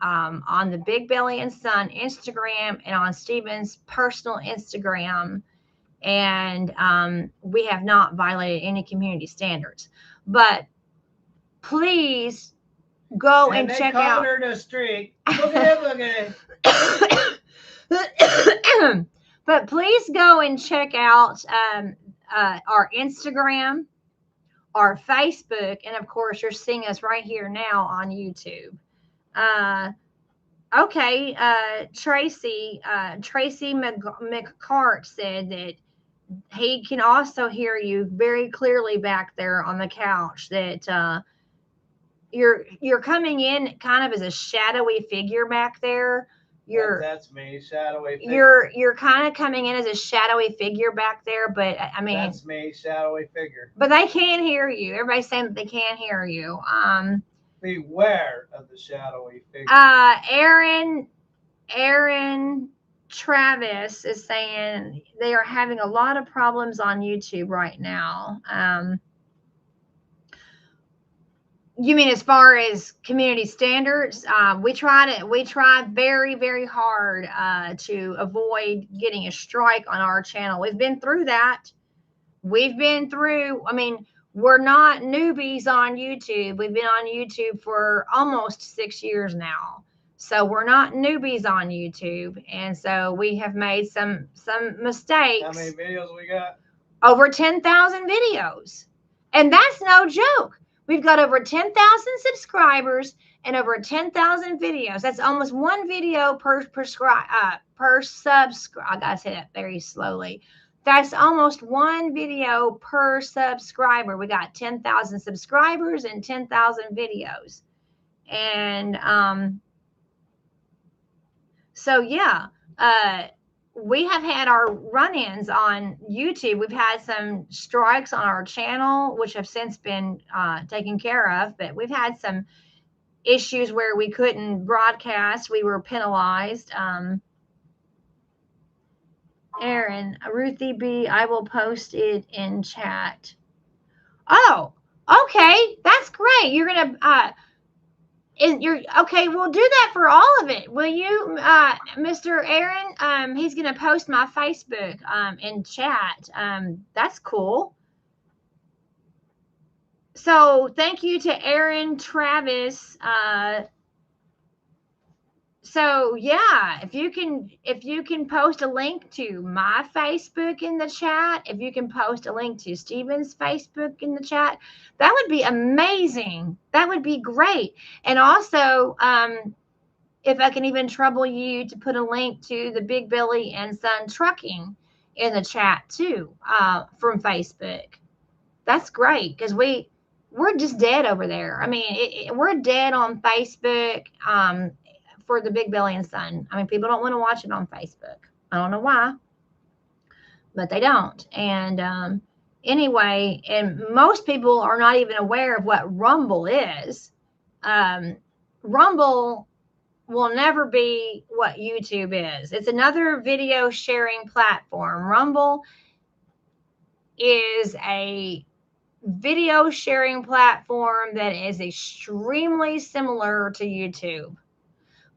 on the Big Belly and Son Instagram and on Stephen's personal Instagram. And we have not violated any community standards. But please go and check out. They called her the streak. Look at it. But please go and check out our Instagram, our Facebook, and of course, you're seeing us right here now on YouTube. Okay, Tracy McCart said that he can also hear you very clearly back there on the couch. That you're coming in kind of as a shadowy figure back there. That's me, shadowy figure. You're kind of coming in as a shadowy figure back there, but I mean that's me, shadowy figure. But they can't hear you. Everybody's saying that they can't hear you. Beware of the shadowy figure. Aaron Travis is saying they are having a lot of problems on YouTube right now. You mean as far as community standards? We try very, very hard to avoid getting a strike on our channel. We've been through that. I mean, we're not newbies on YouTube. We've been on YouTube for almost 6 years now. So we're not newbies on YouTube. And so we have made some mistakes. How many videos we got? Over 10,000 videos. And that's no joke. We've got over 10,000 subscribers and over 10,000 videos. That's almost one video per subscribe. I gotta say that very slowly. That's almost one video per subscriber. We got 10,000 subscribers and 10,000 videos. And so yeah, we have had our run-ins on YouTube. We've had some strikes on our channel, which have since been taken care of, but we've had some issues where we couldn't broadcast. We were penalized. Aaron, Ruthie B, I will post it in chat. Oh, okay. That's great. You're going to, you're okay. We'll do that for all of it. Will you, Mr. Aaron? He's going to post my Facebook in chat. That's cool. So thank you to Aaron Travis. So yeah, if you can post a link to my Facebook in the chat, if you can post a link to Stephen's Facebook in the chat, that would be amazing. That would be great. And also, if I can even trouble you to put a link to the Big Billy and Son Trucking in the chat too, from Facebook. That's great because we're just dead over there. I mean, we're dead on Facebook. For the Big Billy and Son. I mean, people don't want to watch it on Facebook. I don't know why, but they don't. And anyway, and most people are not even aware of what Rumble is. Rumble will never be what YouTube is. It's another video sharing platform. Rumble is a video sharing platform that is extremely similar to YouTube.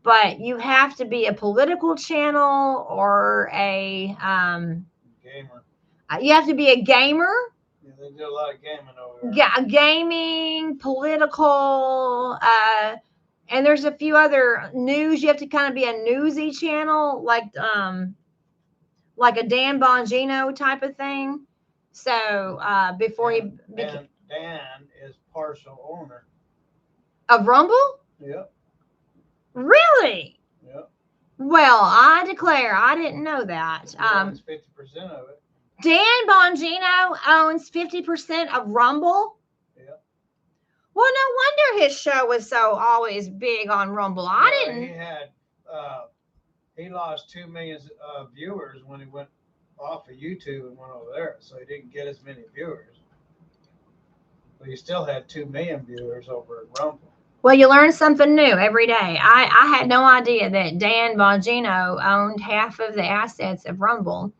But you have to be a political channel or a Gamer. You have to be a gamer. Yeah, they do a lot of gaming over there. Yeah, gaming, political, and there's a few other news. You have to kind of be a newsy channel, like a Dan Bongino type of thing. So before Dan is partial owner of Rumble. Yep. Really? Yep. Well, I declare I didn't know that. He owns 50% of it. Dan Bongino owns 50% of Rumble. Yep. Well, no wonder his show was so always big on Rumble. He lost 2 million viewers when he went off of YouTube and went over there, so he didn't get as many viewers. But he still had 2 million viewers over at Rumble. Well, you learn something new every day. I had no idea that Dan Bongino owned half of the assets of Rumble.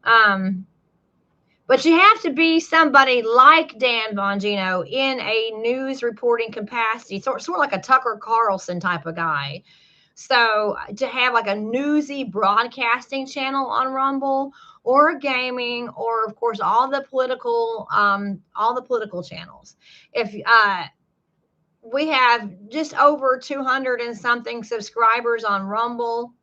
But you have to be somebody like Dan Bongino in a news reporting capacity, sort of like a Tucker Carlson type of guy. So to have like a newsy broadcasting channel on Rumble, or gaming, or of course all the political channels. If we have just over 200 and something subscribers on Rumble.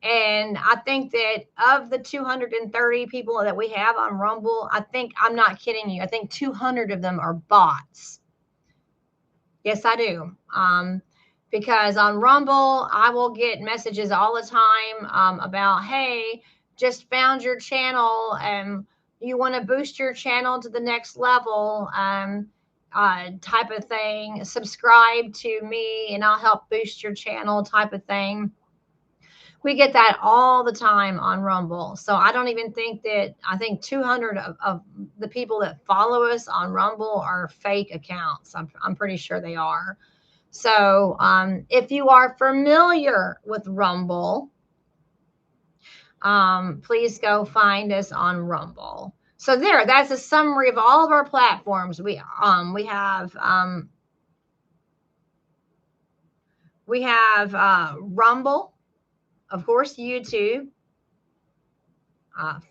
And I think that of the 230 people that we have on Rumble, I'm not kidding you, I think 200 of them are bots. Yes, I do. Because on Rumble, I will get messages all the time about, hey, just found your channel and you want to boost your channel to the next level. Type of thing, subscribe to me and I'll help boost your channel type of thing. We get that all the time on Rumble. So I don't even think that, I think 200 of the people that follow us on Rumble are fake accounts. I'm pretty sure they are. So if you are familiar with Rumble, please go find us on Rumble. So that's a summary of all of our platforms. We have Rumble, of course, YouTube,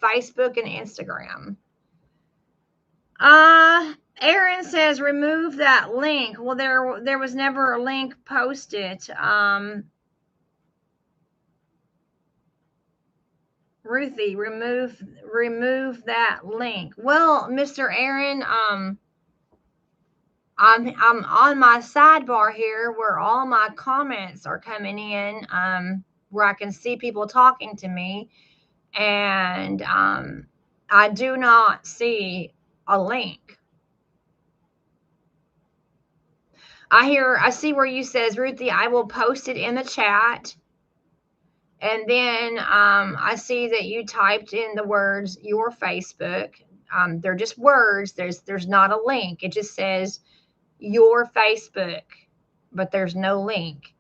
Facebook, and Instagram. Aaron says remove that link. Well, there was never a link posted. Ruthie, remove that link. Well, Mr. Aaron, I'm on my sidebar here where all my comments are coming in, where I can see people talking to me, and I do not see a link. I see where you says, Ruthie, I will post it in the chat. And then I see that you typed in the words your Facebook. They're just words. There's not a link. It just says your Facebook, but there's no link.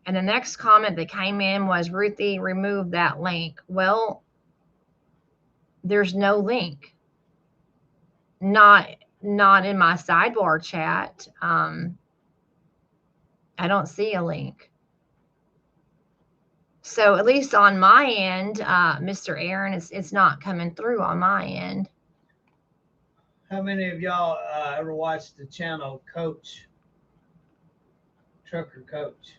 And the next comment that came in was, Ruthie, remove that link. Well, there's no link. Not in my sidebar chat. I don't see a link. So at least on my end, Mr. Aaron, it's not coming through on my end. How many of y'all ever watched the channel Coach? Trucker Coach?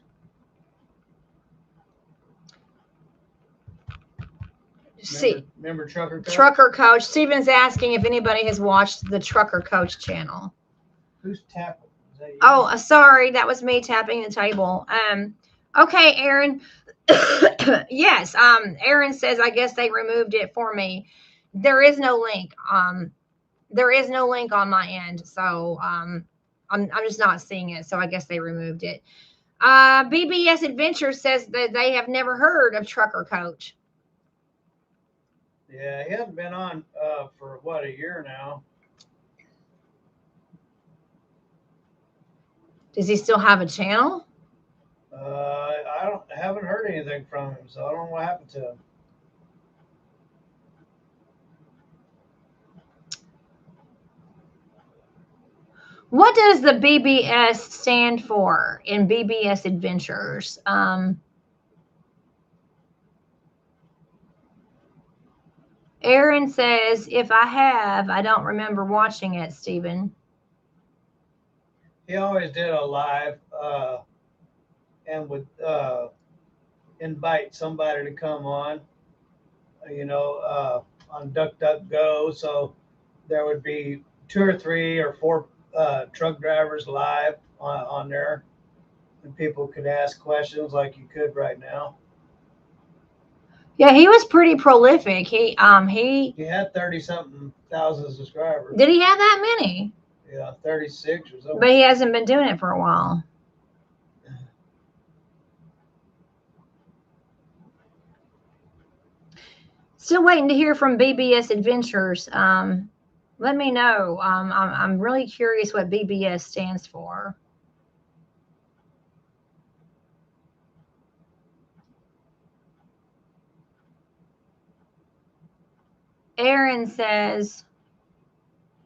Remember Trucker Coach? Trucker Coach. Steven's asking if anybody has watched the Trucker Coach channel. Who's tapping? Is that you? Oh, sorry. That was me tapping the table. Okay, Aaron. Yes. Aaron says, I guess they removed it for me. There is no link. There is no link on my end. So, I'm just not seeing it. So I guess they removed it. BBS Adventure says that they have never heard of Trucker Coach. Yeah, he hasn't been on for what, a year now. Does he still have a channel? I haven't heard anything from him, so I don't know what happened to him. What does the BBS stand for in BBS Adventures? Aaron says, if I have, I don't remember watching it, Stephen. He always did a live and would invite somebody to come on, on DuckDuckGo. So there would be 2 or 3 or 4 truck drivers live on there, and people could ask questions like you could right now. Yeah, he was pretty prolific. He had 30-something thousand subscribers. Did he have that many? Yeah, 36 or something. But he hasn't been doing it for a while. Still waiting to hear from BBS Adventures. Let me know. I'm really curious what BBS stands for. Aaron says,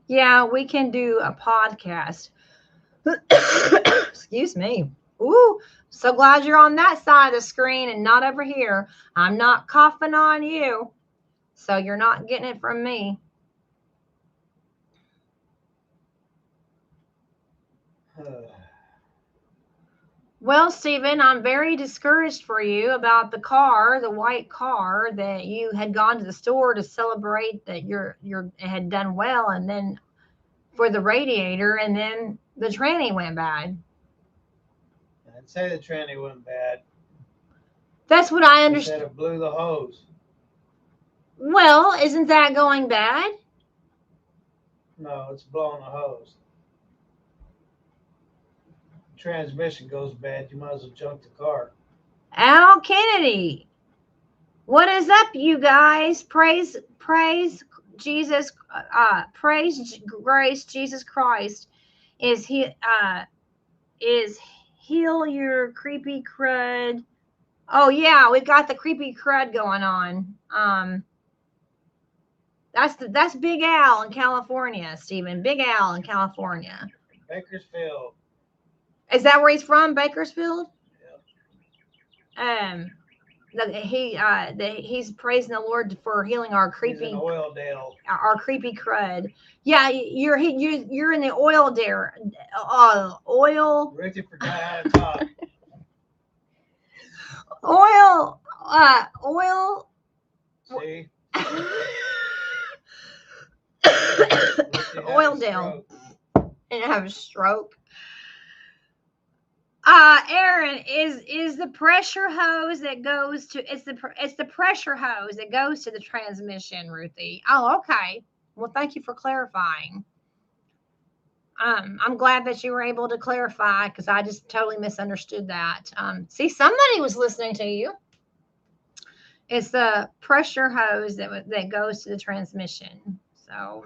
yeah, we can do a podcast. Excuse me. Ooh, so glad you're on that side of the screen and not over here. I'm not coughing on you, so you're not getting it from me. Well, Stephen, I'm very discouraged for you about the car, the white car that you had gone to the store to celebrate that it had done well, and then for the radiator, and then the tranny went bad. I'd say the tranny went bad. That's what I understand. It blew the hose. Well, isn't that going bad? No, it's blowing the hose. Transmission goes bad, you might as well junk the car. Al Kennedy, what is up, you guys? Praise Jesus, praise grace Jesus Christ is heal your creepy crud. Oh yeah, we've got the creepy crud going on. That's Big Al in California, Stephen. Big Al in California. Bakersfield. Is that where he's from, Bakersfield? Yeah. He's praising the Lord for healing our creepy. He's in Oildale. Our creepy crud. Yeah, you're in the oil there. Oil. Richie forgot how to talk. Oil. See. Oildale. And have a stroke. Aaron, is the pressure hose that goes to it's the pressure hose that goes to the transmission, Ruthie. Oh, okay. Well, thank you for clarifying. I'm glad that you were able to clarify because I just totally misunderstood that. See, somebody was listening to you. It's the pressure hose that goes to the transmission. So,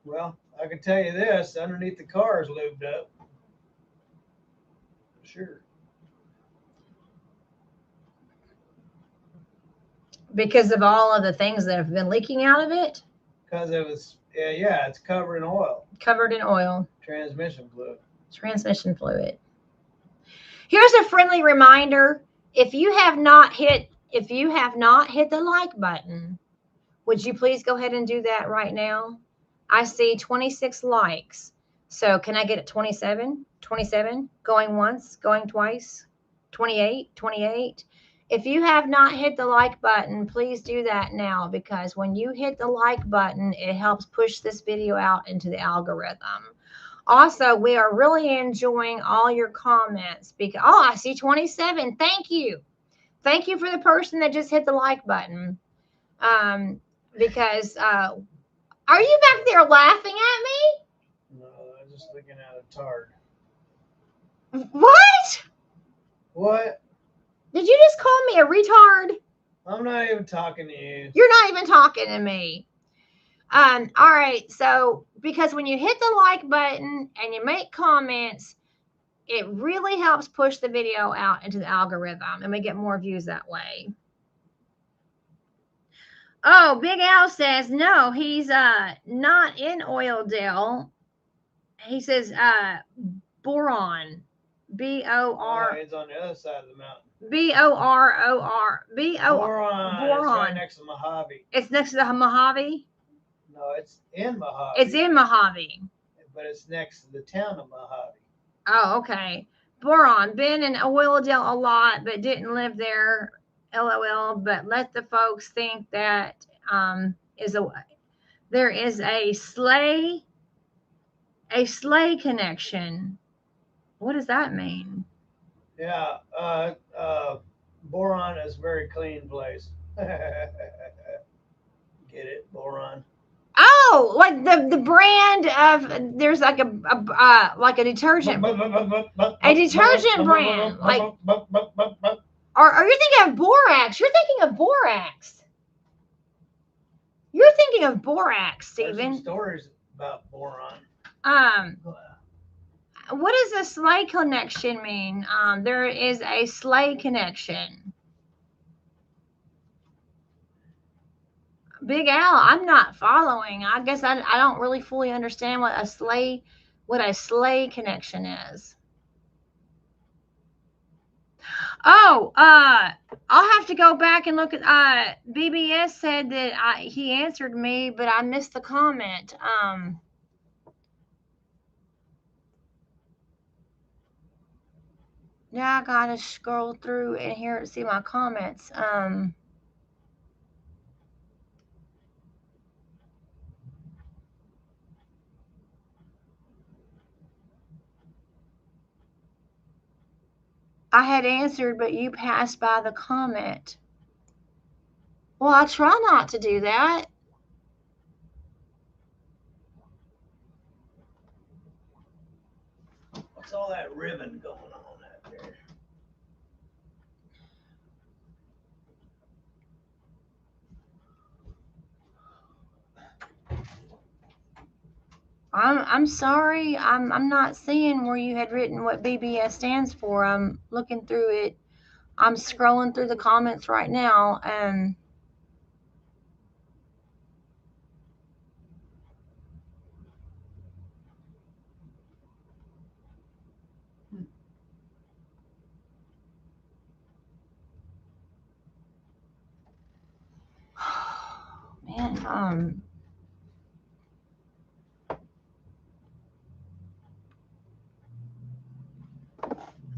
Well, I can tell you this: underneath the car is lubed up. Sure. because of all of the things that have been leaking out of it, Because it was, yeah, it's covered in oil. covered in oil, Transmission fluid. transmission fluid. Here's a friendly reminder: if you have not hit the like button, would you please go ahead and do that right now? I see 26 likes. So can I get it 27? 27, going once, going twice, 28, 28. If you have not hit the like button, please do that now, because when you hit the like button, it helps push this video out into the algorithm. Also, we are really enjoying all your comments because, oh, I see 27. Thank you. Thank you for the person that just hit the like button. Because are you back there laughing at me? No, I'm just looking at a tard. What? What? Did you just call me a retard? I'm not even talking to you. You're not even talking to me. All right. So, because when you hit the like button and you make comments, it really helps push the video out into the algorithm and we get more views that way. Oh, Big Al says, no, he's not in Oildale. He says Boron. B-O-R. It's on the other side of the mountain. B-O-R-O-R. Boron. It's Boron. right next to Mojave. It's next to the Mojave? No, it's in Mojave. It's in Mojave. But it's next to the town of Mojave. Oh, okay. Boron. Been in Oildale a lot, but didn't live there. LOL. But let the folks think that there is a sleigh connection. What does that mean? Yeah, Boron is a very clean place. Get it, Boron. Oh, like the brand of there's like a detergent, a detergent brand. Like, are you thinking of borax? You're thinking of borax. You're thinking of borax, Stephen. There's some stories about boron. What does a sleigh connection mean? There is a sleigh connection. Big Al, I'm not following. I guess I don't really fully understand what a sleigh connection is. Oh, I'll have to go back and look at BBS said that he answered me, but I missed the comment. Now I gotta scroll through and here to see my comments. I had answered, but you passed by the comment. Well, I try not to do that. What's all that ribbon going on out there? I'm sorry. I'm not seeing where you had written what BBS stands for. I'm looking through it. I'm scrolling through the comments right now. Man,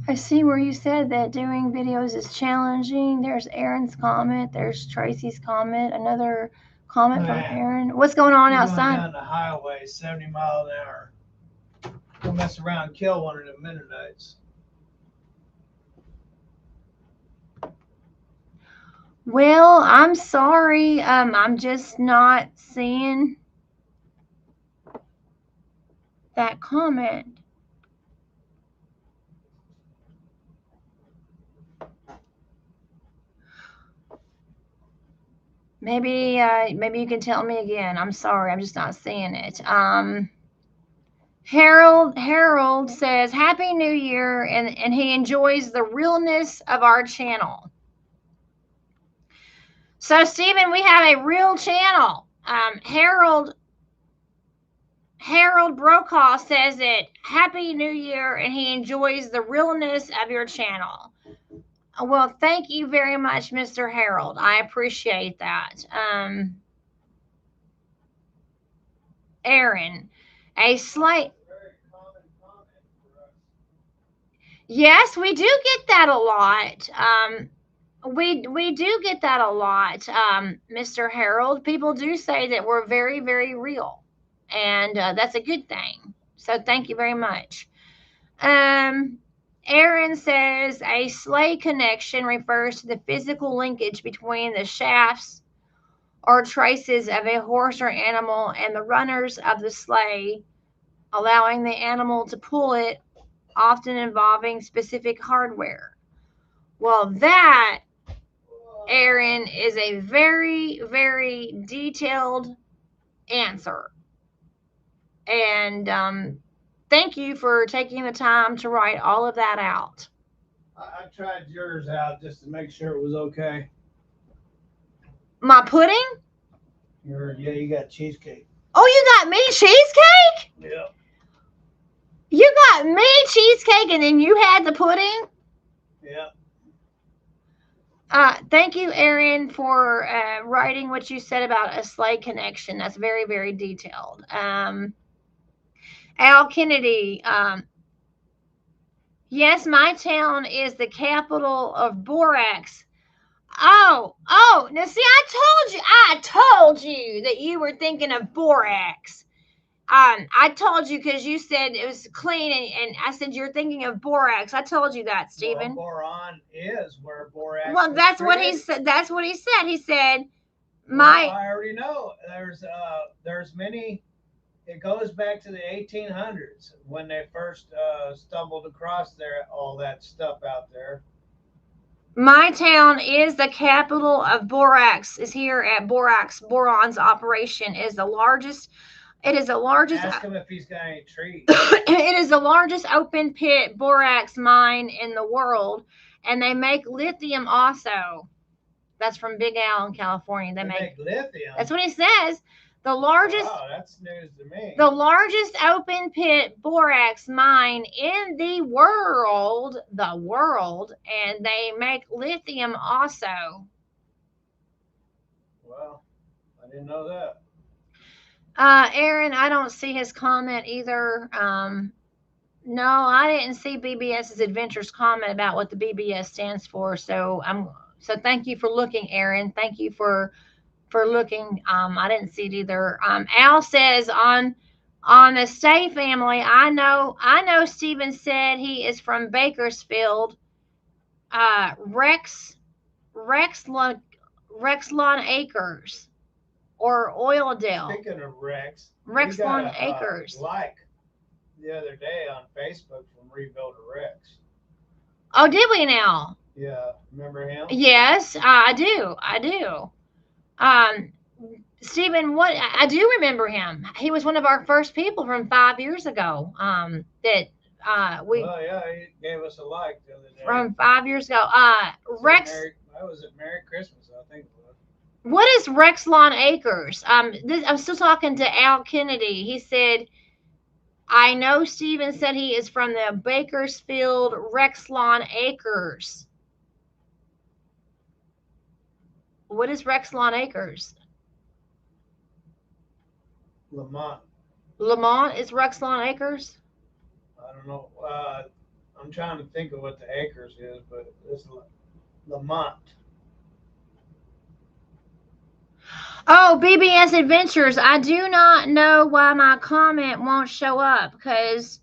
I see where you said that doing videos is challenging. There's Aaron's comment. There's Tracy's comment. Another comment from Aaron. What's going on outside? Going down the highway, 70 miles an hour. Don't mess around and kill one of them Mennonites. Well, I'm sorry. I'm just not seeing that comment. Maybe maybe you can tell me again. I'm sorry. I'm just not seeing it. Harold says Happy New Year, and he enjoys the realness of our channel. So Stephen, we have a real channel. Harold Brokaw says that Happy New Year, and he enjoys the realness of your channel. Well, thank you very much, Mr. Harold. I appreciate that. Aaron, a slight. Yes, we do get that a lot. We do get that a lot, Mr. Harold. People do say that we're very, very real, and that's a good thing. So thank you very much. Aaron says a sleigh connection refers to the physical linkage between the shafts or traces of a horse or animal and the runners of the sleigh, allowing the animal to pull it, often involving specific hardware. Well, that, Aaron, is a very, very detailed answer. And thank you for taking the time to write all of that out. I tried yours out just to make sure it was okay. My pudding? Yeah, you got cheesecake. Oh, you got me cheesecake? Yeah. You got me cheesecake and then you had the pudding? Yeah. Thank you, Aaron, for writing what you said about a sleigh connection. That's very, very detailed. Al Kennedy, yes, my town is the capital of borax. Oh, now see, I told you that you were thinking of borax. I told you because you said it was clean, and I said you're thinking of borax. I told you that, Stephen. Well, boron is where borax. Well, that's what he said. That's what he said. He said, "My." Well, I already know. There's many. It goes back to the 1800s when they first stumbled across all that stuff out there. My town is the capital of borax. Is here at borax. Boron's operation is the largest. It is the largest. Ask him if he's got any trees. It is the largest open pit borax mine in the world, and they make lithium also. That's from Big Al in California. They make lithium. That's what he says. The largest. Wow, that's news to me. The largest open pit borax mine in the world, and they make lithium also. Well, I didn't know that. Aaron, I don't see his comment either. No, I didn't see BBS's Adventures comment about what the BBS stands for. So thank you for looking, Aaron. Thank you for looking. I didn't see it either. Al says on the Stay family, I know Stephen said he is from Bakersfield. Rexlawn Acres. Or Oildale. Speaking of Rexlawn Acres. Like the other day on Facebook from Rebuild a Rex. Oh, did we now? Yeah, remember him? Yes, I do. Stephen, what I do remember him. He was one of our first people from 5 years ago. That we. Well, yeah, he gave us a like the other day. From 5 years ago. Rex. Was it Merry Christmas? I think it was. What is Rexlawn Acres? I'm still talking to Al Kennedy. He said, I know Stephen said he is from the Bakersfield Rexlawn Acres. What is Rexlawn Acres? Lamont. Lamont is Rexlawn Acres? I don't know. I'm trying to think of what the acres is, but it's Lamont. Oh, BBS Adventures. I do not know why my comment won't show up because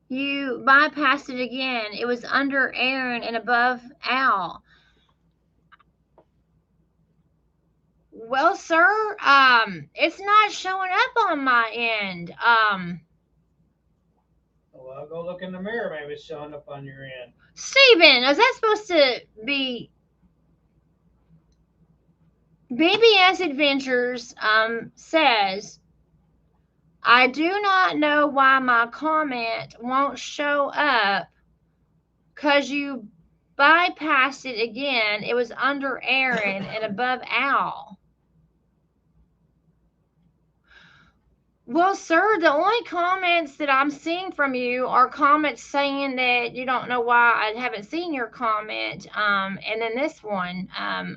you bypassed it again. It was under Aaron and above Al. Well, sir, it's not showing up on my end. Well, go look in the mirror. Maybe it's showing up on your end. Steven, is that supposed to be BBS Adventures? Says, I do not know why my comment won't show up because you bypassed it again. It was under Aaron and above Al. Well, sir, the only comments that I'm seeing from you are comments saying that you don't know why I haven't seen your comment. And then this one, I'm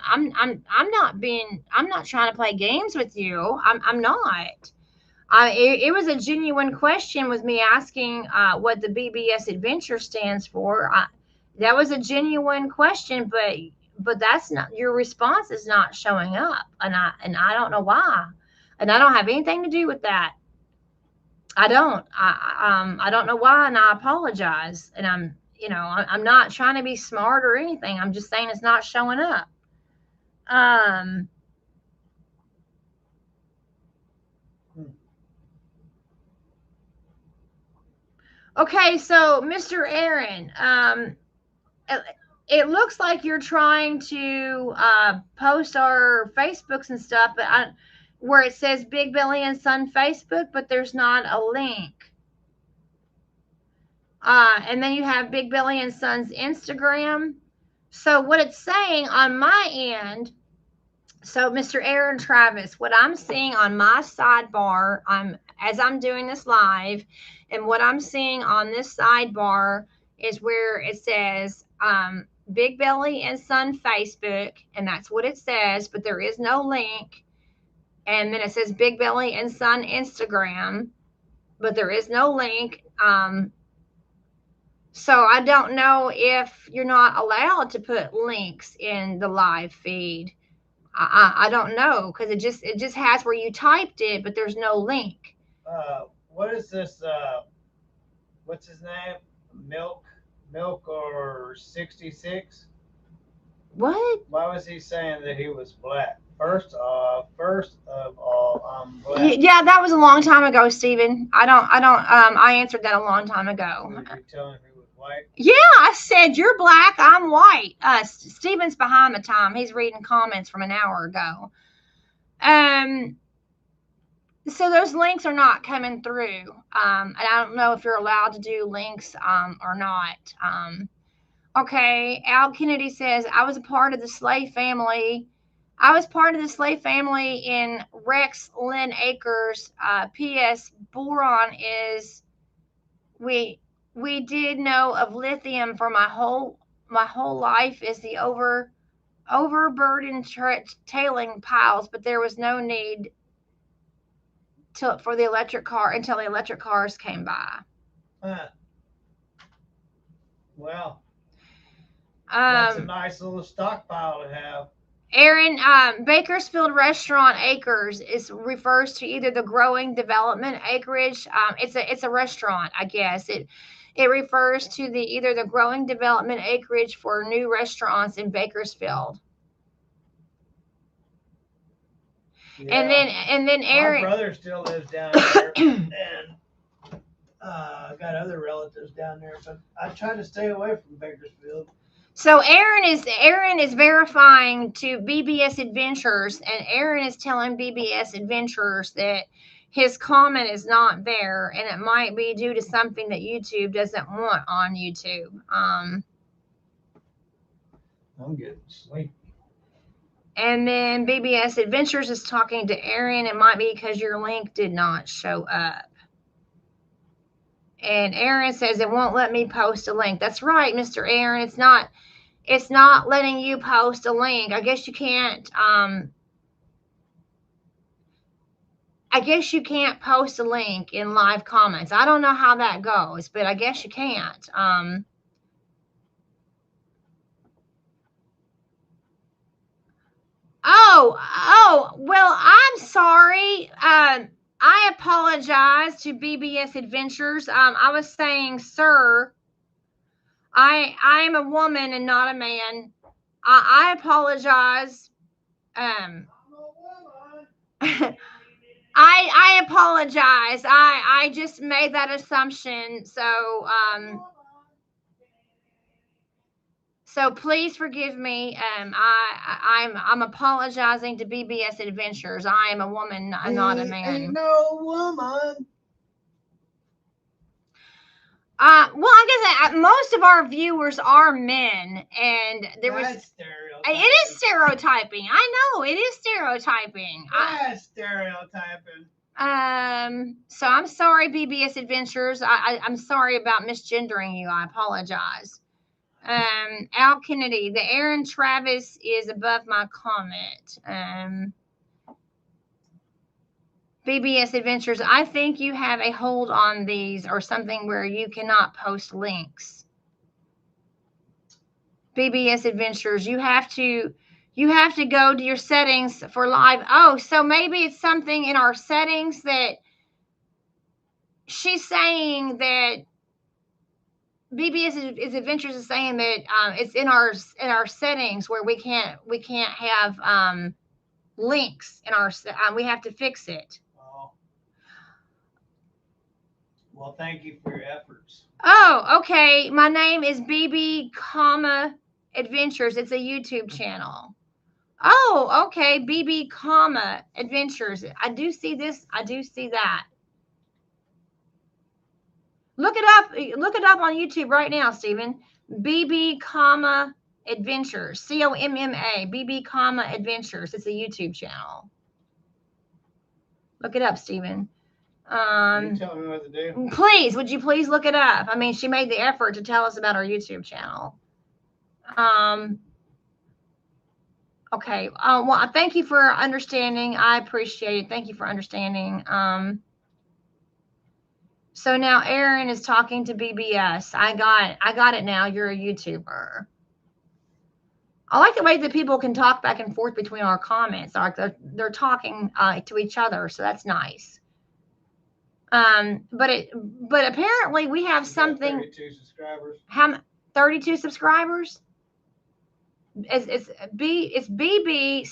not trying to play games with you. I'm not. It was a genuine question with me asking what the BBS Adventure stands for. That was a genuine question, but that's not, your response is not showing up, and I don't know why, and I don't have anything to do with that. I don't. I don't know why, and I apologize. And I'm not trying to be smart or anything. I'm just saying it's not showing up. Okay, so Mr. Aaron, it looks like you're trying to post our Facebooks and stuff, but where it says Big Belly and Son Facebook, but there's not a link. And then you have Big Belly and Son's Instagram. So what it's saying on my end, so Mr. Aaron Travis, what I'm seeing on my sidebar, as I'm doing this live, and what I'm seeing on this sidebar is where it says Big Belly and Son Facebook, and that's what it says, but there is no link. And then it says Big Belly and Son Instagram, but there is no link. So I don't know if you're not allowed to put links in the live feed. I don't know, because it just has where you typed it, but there's no link. What is this? What's his name? Milk or 66? What? Why was he saying that he was black? First of all, I'm black. Yeah, that was a long time ago, Stephen. I answered that a long time ago. Did you tell him he was white? Yeah, I said you're black, I'm white. Stephen's behind the time. He's reading comments from an hour ago. So those links are not coming through. And I don't know if you're allowed to do links or not. Okay, Al Kennedy says, I was part of the slave family in Rex Lynn Acres. P.S. Boron is, we did know of lithium for my whole life is the overburdened tailing piles, but there was no need for the electric car until the electric cars came by. Well, that's a nice little stockpile to have. Aaron, Bakersfield Restaurant Acres refers to either the growing development acreage. It's a restaurant, I guess. It refers to either the growing development acreage for new restaurants in Bakersfield. Yeah. And then Aaron. My brother still lives down there, and got other relatives down there, but I try to stay away from Bakersfield. So Aaron is verifying to BBS Adventures, and Aaron is telling BBS Adventures that his comment is not there, and it might be due to something that YouTube doesn't want on YouTube. I'm getting sleepy. And then BBS Adventures is talking to Aaron. It might be because your link did not show up. And Aaron says it won't let me post a link. That's right, Mr. Aaron. It's not letting you post a link. I guess you can't post a link in live comments. I don't know how that goes, but I guess you can't. Well, I'm sorry. I apologize to BBS Adventures. I was saying, sir, I am a woman and not a man. I apologize. I'm a woman. I apologize. I just made that assumption. So please forgive me. I'm apologizing to BBS Adventures. I am a woman, not a Ain't man. no woman. Well, I guess most of our viewers are men, and That's stereotyping. it is stereotyping. I know it is stereotyping. That's stereotyping. So I'm sorry, BBS Adventures. I'm sorry about misgendering you. I apologize. Al Kennedy, the Aaron Travis is above my comment. BBS Adventures, I think you have a hold on these or something where you cannot post links. BBS Adventures, you have to go to your settings for live. Oh, so maybe it's something in our settings that she's saying that BBS Adventures is saying that it's in our settings where we can't have links in our we have to fix it. Oh. Well, thank you for your efforts. Oh, okay. My name is BB, Adventures. It's a YouTube channel. Oh, okay. BB, Adventures. I do see this. I do see that. Look it up. Look it up on YouTube right now, Stephen. BB, Adventures. COMMA. BB, Adventures. It's a YouTube channel. Look it up, Stephen. You tell me what to do. Please, would you please look it up? I mean, she made the effort to tell us about our YouTube channel. Okay. Well, thank you for understanding. I appreciate it. Thank you for understanding. So now Aaron is talking to BBS. I got it now. You're a YouTuber. I like the way that people can talk back and forth between our comments. Like they're talking to each other, so that's nice. But apparently we have something. 32 subscribers. How 32 subscribers? It's BB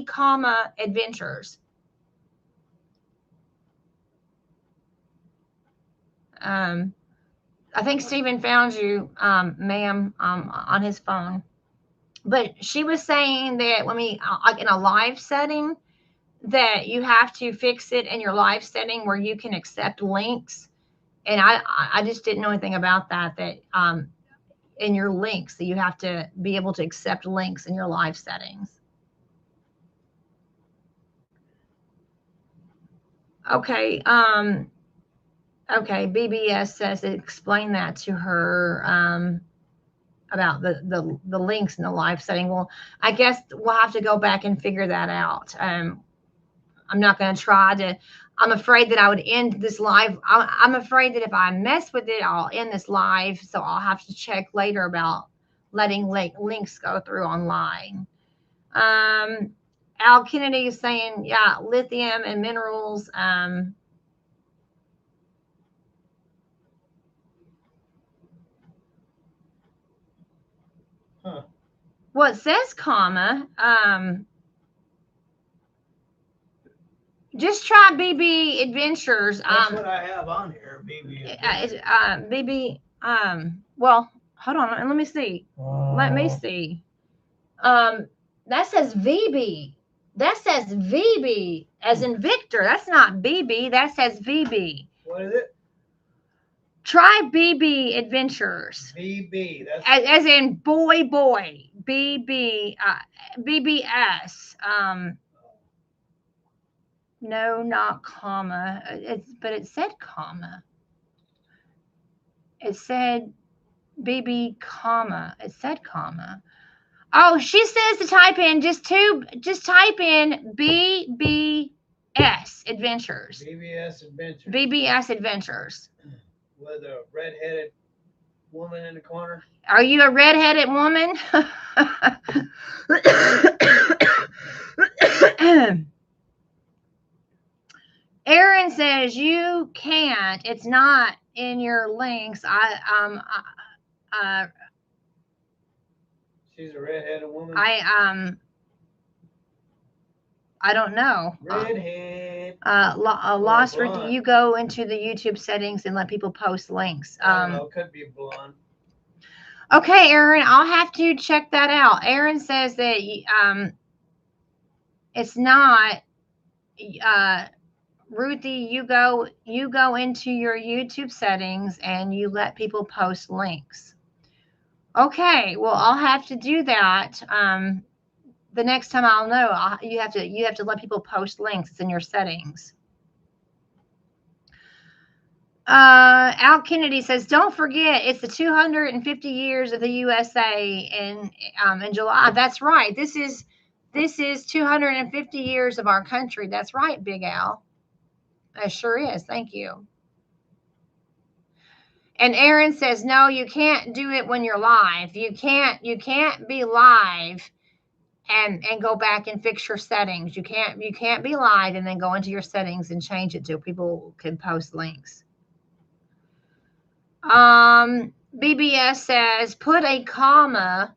COMMA BB, Adventures. I think Stephen found you, ma'am, on his phone. But she was saying that when we like in a live setting, that you have to fix it in your live setting where you can accept links. And I just didn't know anything about that. That in your links that you have to be able to accept links in your live settings. Okay. Okay. BBS says explain that to her about the links in the live setting. Well, I guess we'll have to go back and figure that out. I'm not going to try to. I'm afraid that I would end this live. I'm afraid that if I mess with it, I'll end this live. So I'll have to check later about letting links go through online. Al Kennedy is saying, yeah, lithium and minerals. Well, it says comma. Just try BB Adventures. That's what I have on here, BB. BB. Well, hold on. Let me see. Let me see. That says VB. That says VB as in Victor. That's not BB. That says VB. What is it? Try BB Adventures. BB. That's As in boy. BB. BBS. No, not comma. But it said comma. It said BB comma. It said comma. Oh, she says to type in just type in BBS Adventures. BBS Adventures. BBS Adventures. With a redheaded woman in the corner. Are you a redheaded woman? Aaron says you can't. It's not in your links. She's a redheaded woman. I don't know. Redhead. Lost Ruthie, blonde. you go into the YouTube settings and let people post links. I don't know. Could be blonde. Okay, Aaron, I'll have to check that out. Aaron says that it's not Ruthie, you go into your YouTube settings and you let people post links. Okay, well, I'll have to do that. The next time I'll know. You have to let people post links. It's in your settings. Al Kennedy says, "Don't forget, it's the 250 years of the USA in July." That's right. This is 250 years of our country. That's right, Big Al. It sure is. Thank you. And Aaron says, "No, you can't do it when you're live. You can't be live and go back and fix your settings. You can't be live and then go into your settings and change it so people can post links." BBS says, "Put a comma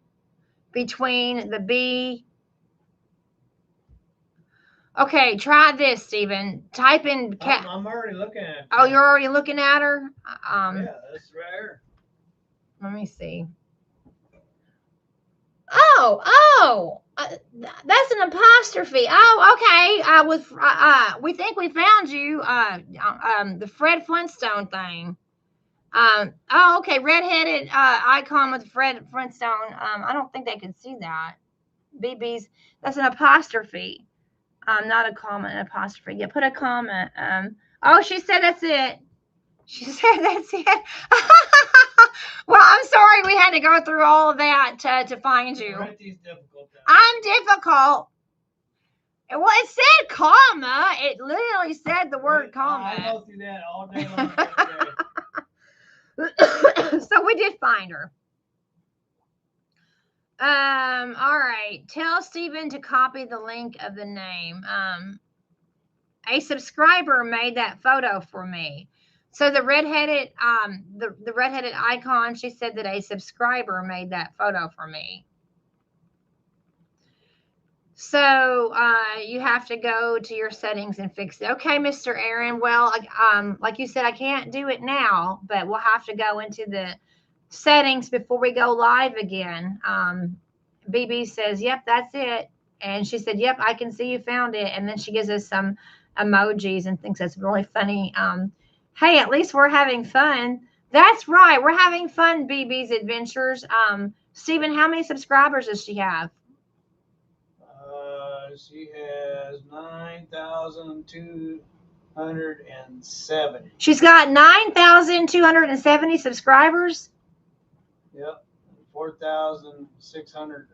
between the B." Okay, try this, Stephen. Type in cat. I'm already looking at it. Oh, you're already looking at her? Yeah, that's right here. Let me see. Oh, that's an apostrophe. Oh, okay. We think we found you. The Fred Flintstone thing. Oh, okay. Redheaded icon with Fred Flintstone. I don't think they can see that. BB's. That's an apostrophe. Not a comma, an apostrophe. Yeah, put a comma. Oh, she said that's it. She said that's it. Well, I'm sorry we had to go through all of that to find you. Write these difficult times. I'm difficult. Well, it said comma. It literally said the word comma. I go through that all day long. So we did find her. All right. Tell Stephen to copy the link of the name. A subscriber made that photo for me. So the redheaded, the redheaded icon, she said that a subscriber made that photo for me. So you have to go to your settings and fix it. Okay, Mr. Aaron. Well, like you said, I can't do it now, but we'll have to go into the settings before we go live again. BB says, "Yep, that's it." And she said, "Yep, I can see you found it." And then she gives us some emojis and thinks that's really funny. Hey, at least we're having fun. That's right. We're having fun, BB's Adventures. Stephen, how many subscribers does she have? She has 9,270. She's got 9,270 subscribers. Yep. 4,600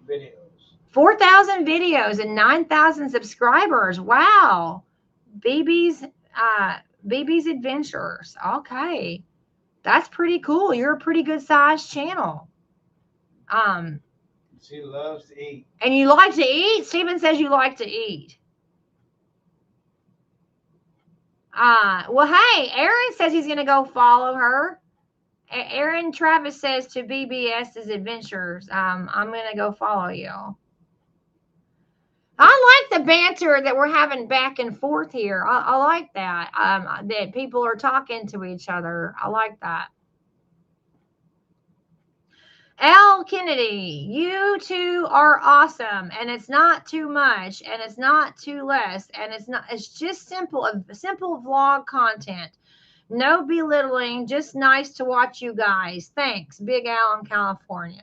videos. 4,000 videos and 9,000 subscribers. Wow. BB's Adventures. Okay. That's pretty cool. You're a pretty good sized channel. She loves to eat. And you like to eat? Stephen says you like to eat. Well, hey, Aaron says he's going to go follow her. Aaron Travis says to BBS's Adventures, I'm going to go follow you. I like the banter that we're having back and forth here. I like that. That people are talking to each other. I like that. Al Kennedy, you two are awesome, and it's not too much, and it's not too less, and it's just simple vlog content. No belittling, just nice to watch you guys. Thanks, Big Al in California.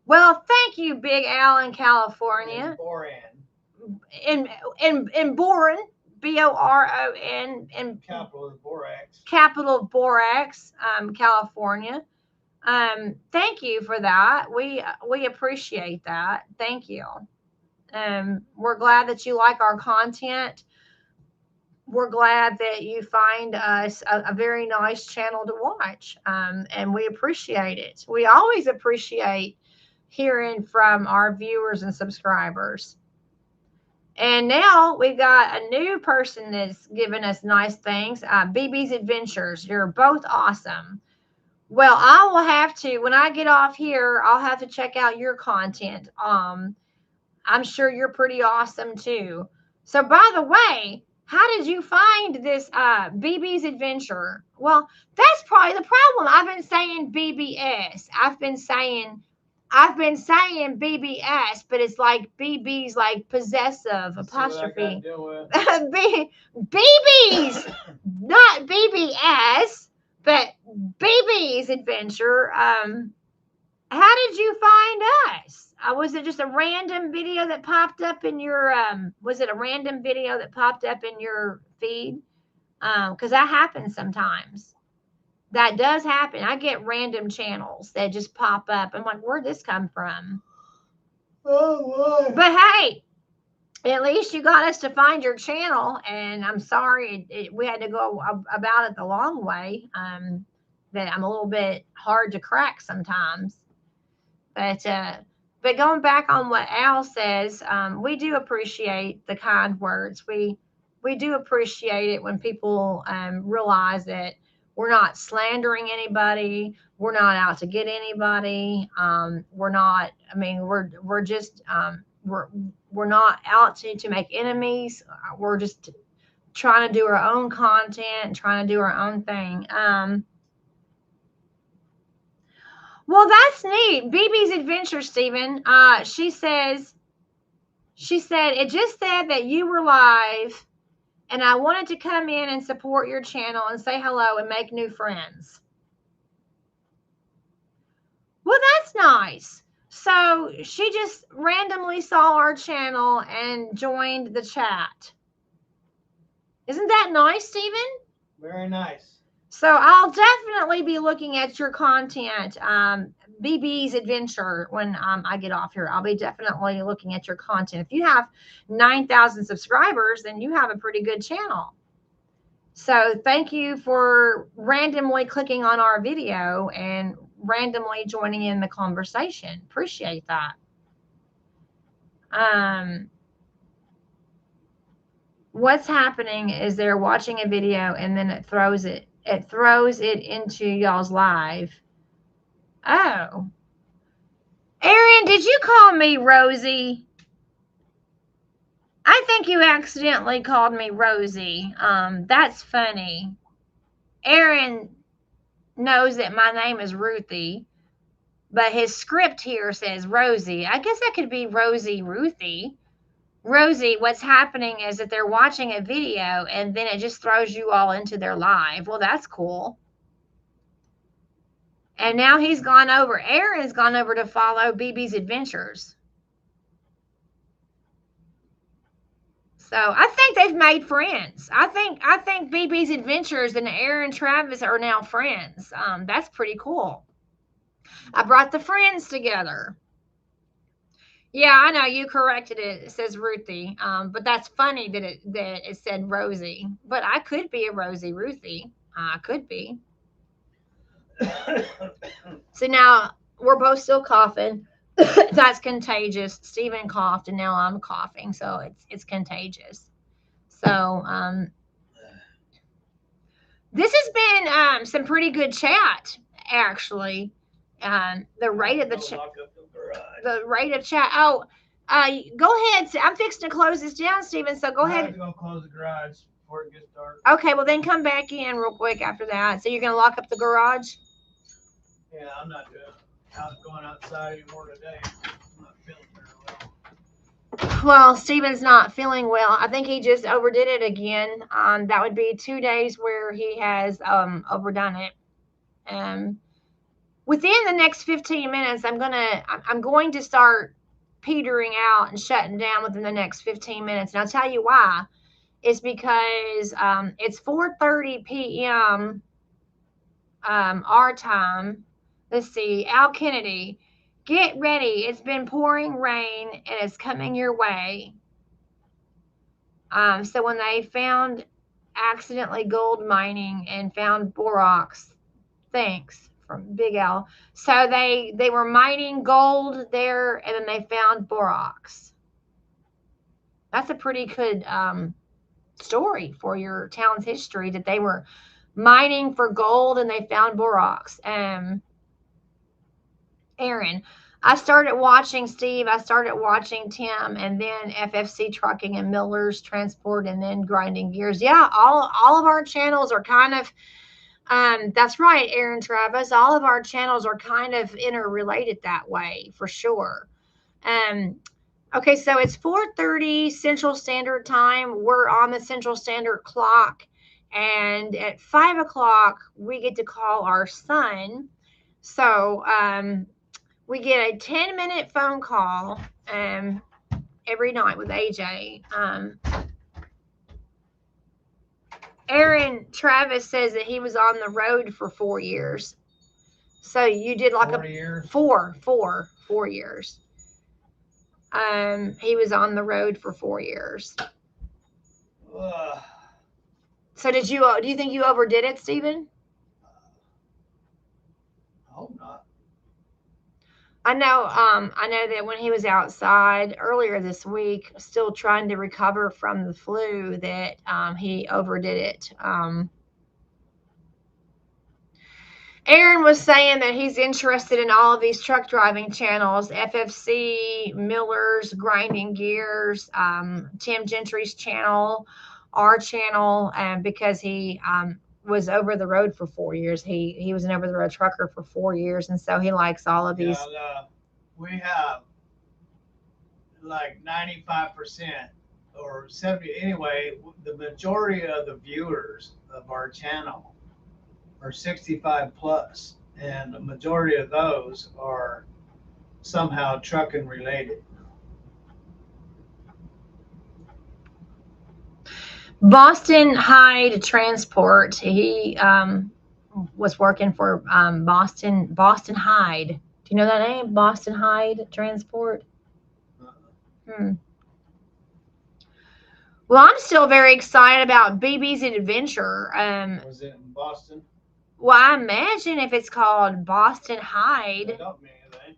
Well, thank you, Big Al in California. In Boron, B-O-R-O-N, in capital of Borax. Capital of Borax, California. Thank you for that. We appreciate that. Thank you. We're glad that you like our content. We're glad that you find us a very nice channel to watch. And we appreciate it. We always appreciate hearing from our viewers and subscribers. And now we've got a new person that's giving us nice things. BB's Adventures. You're both awesome. Well, I will have to, when I get off here, I'll have to check out your content. I'm sure you're pretty awesome too. So by the way, how did you find this BB's Adventure? Well, that's probably the problem. I've been saying BBS. I've been saying BBS, but it's like BB's like possessive apostrophe. BB's, not BBS, but BB's Adventure. How did you find us? Was it just a random video that popped up in your was it a random video that popped up in your feed? Because that happens sometimes. That does happen. I get random channels that just pop up. I'm like, where'd this come from? Oh, boy. But hey, at least you got us to find your channel, and I'm sorry we had to go about it the long way. That I'm a little bit hard to crack sometimes. But going back on what Al says, we do appreciate the kind words. We do appreciate it when people realize that we're not slandering anybody. We're not out to get anybody. We're not. I mean, we're just we're not out to make enemies. We're just trying to do our own content, trying to do our own thing. Well, that's neat. BB's Adventure, Stephen. She said, it just said that you were live and I wanted to come in and support your channel and say hello and make new friends. Well, that's nice. So she just randomly saw our channel and joined the chat. Isn't that nice, Stephen? Very nice. So I'll definitely be looking at your content, BB's Adventure, when I get off here. I'll be definitely looking at your content. If you have 9,000 subscribers, then you have a pretty good channel. So thank you for randomly clicking on our video and randomly joining in the conversation. Appreciate that. What's happening is they're watching a video and then it throws it into y'all's live. Oh. Aaron, did you call me Rosie? I think you accidentally called me Rosie. That's funny. Aaron knows that my name is Ruthie, but his script here says Rosie. I guess that could be Rosie Ruthie. Rosie, what's happening is that they're watching a video and then it just throws you all into their live. Well, that's cool. And now he's gone over, Aaron's gone over to follow BB's Adventures. So I think they've made friends. I think BB's Adventures and Aaron Travis are now friends. That's pretty cool. I brought the friends together. Yeah, I know you corrected it. It says Ruthie, but that's funny that it said Rosie. But I could be a Rosie Ruthie. I could be. So now we're both still coughing. That's contagious. Stephen coughed, and now I'm coughing, so it's contagious. So this has been some pretty good chat, actually. The rate of the chat. The rate of chat. Oh, go ahead. I'm fixing to close this down, Stephen. So go ahead. I'm going to close the garage before it gets dark. Okay, well then come back in real quick after that. So you're going to lock up the garage? Yeah, I'm not going outside anymore today. I'm not feeling very well. Well, Stephen's not feeling well. I think he just overdid it again. That would be 2 days where he has overdone it. Within the next 15 minutes, I'm going to start petering out and shutting down within the next 15 minutes. And I'll tell you why. It's because it's 4:30 p.m. Our time. Let's see, Al Kennedy, get ready. It's been pouring rain and it's coming your way. So when they found accidentally gold mining and found borax, thanks from Big Al. So they were mining gold there and then they found borax. That's a pretty good story for your town's history, that they were mining for gold and they found borax. Aaron, I started watching Steve. I started watching Tim, and then FFC Trucking and Miller's Transport, and then Grinding Gears. Yeah, all of our channels are kind of. That's right, Aaron Travis. All of our channels are kind of interrelated that way, for sure. Okay, so it's 4:30 Central Standard Time. We're on the Central Standard Clock, and at 5 o'clock we get to call our son. So we get a 10-minute phone call every night with AJ. Aaron Travis says that he was on the road for 4 years. So you did like 40 years. 4 years. He was on the road for 4 years. So do you think you overdid it, Stephen? I hope not. I know that when he was outside earlier this week, still trying to recover from the flu, that he overdid it. Aaron was saying that he's interested in all of these truck driving channels, FFC, Miller's, Grinding Gears, Tim Gentry's channel, our channel, because he was over the road for 4 years. He was an over the road trucker for 4 years, and so he likes all of these. Yeah, we have like 95% or 70. Anyway, the majority of the viewers of our channel are 65 plus, and the majority of those are somehow trucking related. Boston Hyde Transport. He was working for Boston Hyde. Do you know that name? Boston Hyde Transport. Well, I'm still very excited about BB's Adventure. Was it in Boston? Well, I imagine if it's called Boston Hyde. Don't mean anything.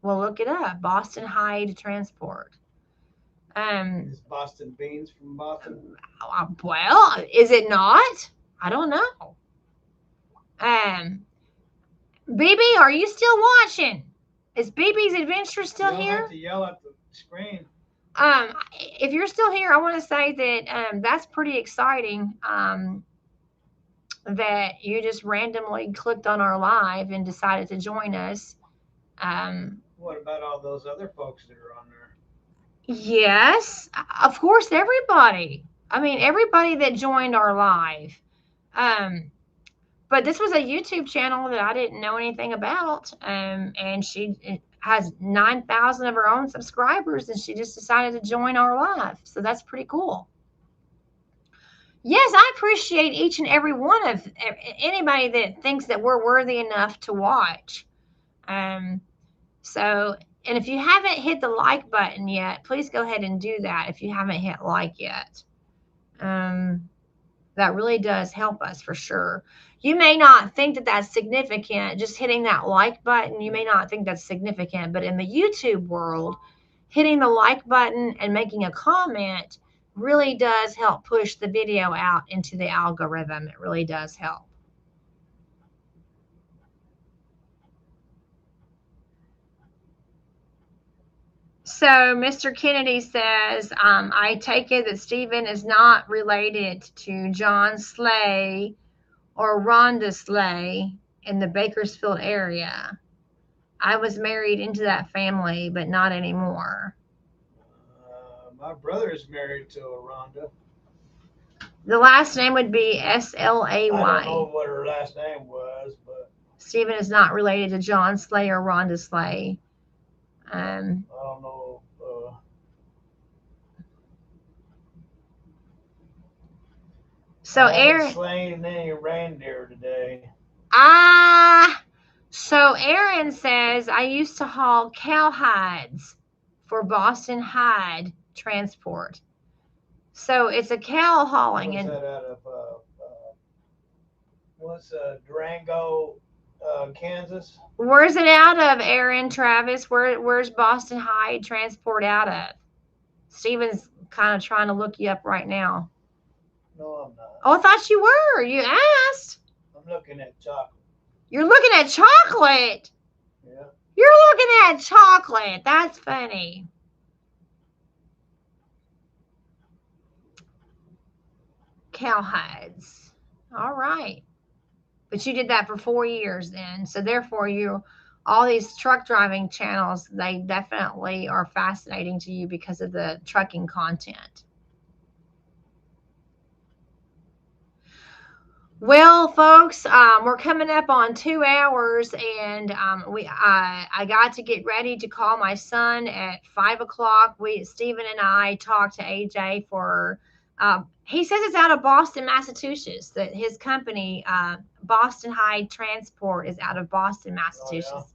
Well, look it up. Boston Hyde Transport. Is Boston Beans from Boston? Well, is it not? I don't know. BB, are you still watching? Is BB's Adventure still You don't here? have to yell at the screen. If you're still here, I want to say that that's pretty exciting. That you just randomly clicked on our live and decided to join us. What about all those other folks that are on there? Yes, of course, everybody. I mean, everybody that joined our live. But this was a YouTube channel that I didn't know anything about. And she has 9,000 of her own subscribers, and she just decided to join our live. So that's pretty cool. Yes, I appreciate each and every one of anybody that thinks that we're worthy enough to watch. So, and if you haven't hit the like button yet, please go ahead and do that if you haven't hit like yet. That really does help us for sure. You may not think that that's significant, just hitting that like button. You may not think that's significant, but in the YouTube world, hitting the like button and making a comment really does help push the video out into the algorithm. It really does help. So Mr. Kennedy says, I take it that Stephen is not related to John Slay or Rhonda Slay in the Bakersfield area. I was married into that family, but not anymore. My brother is married to a Rhonda. The last name would be S-L-A-Y. I don't know what her last name was, but Stephen is not related to John Slay or Rhonda Slay. I don't know. So I haven't Aaron, slain any reindeer today. So Aaron says, I used to haul cow hides for Boston Hyde Transport. So it's a cow hauling. What's that out of Durango, Kansas? Where's it out of, Aaron Travis? Where's Boston Hyde Transport out of? Steven's kind of trying to look you up right now. No, I'm not. Oh, I thought you were. You asked. I'm looking at chocolate. You're looking at chocolate. Yeah. You're looking at chocolate. That's funny. Cowhides. All right. But you did that for 4 years then. So therefore all these truck driving channels, they definitely are fascinating to you because of the trucking content. Well, folks, we're coming up on 2 hours, and I got to get ready to call my son at 5 o'clock. Stephen and I talked to AJ for. He says it's out of Boston, Massachusetts. That his company, Boston Hyde Transport, is out of Boston, Massachusetts.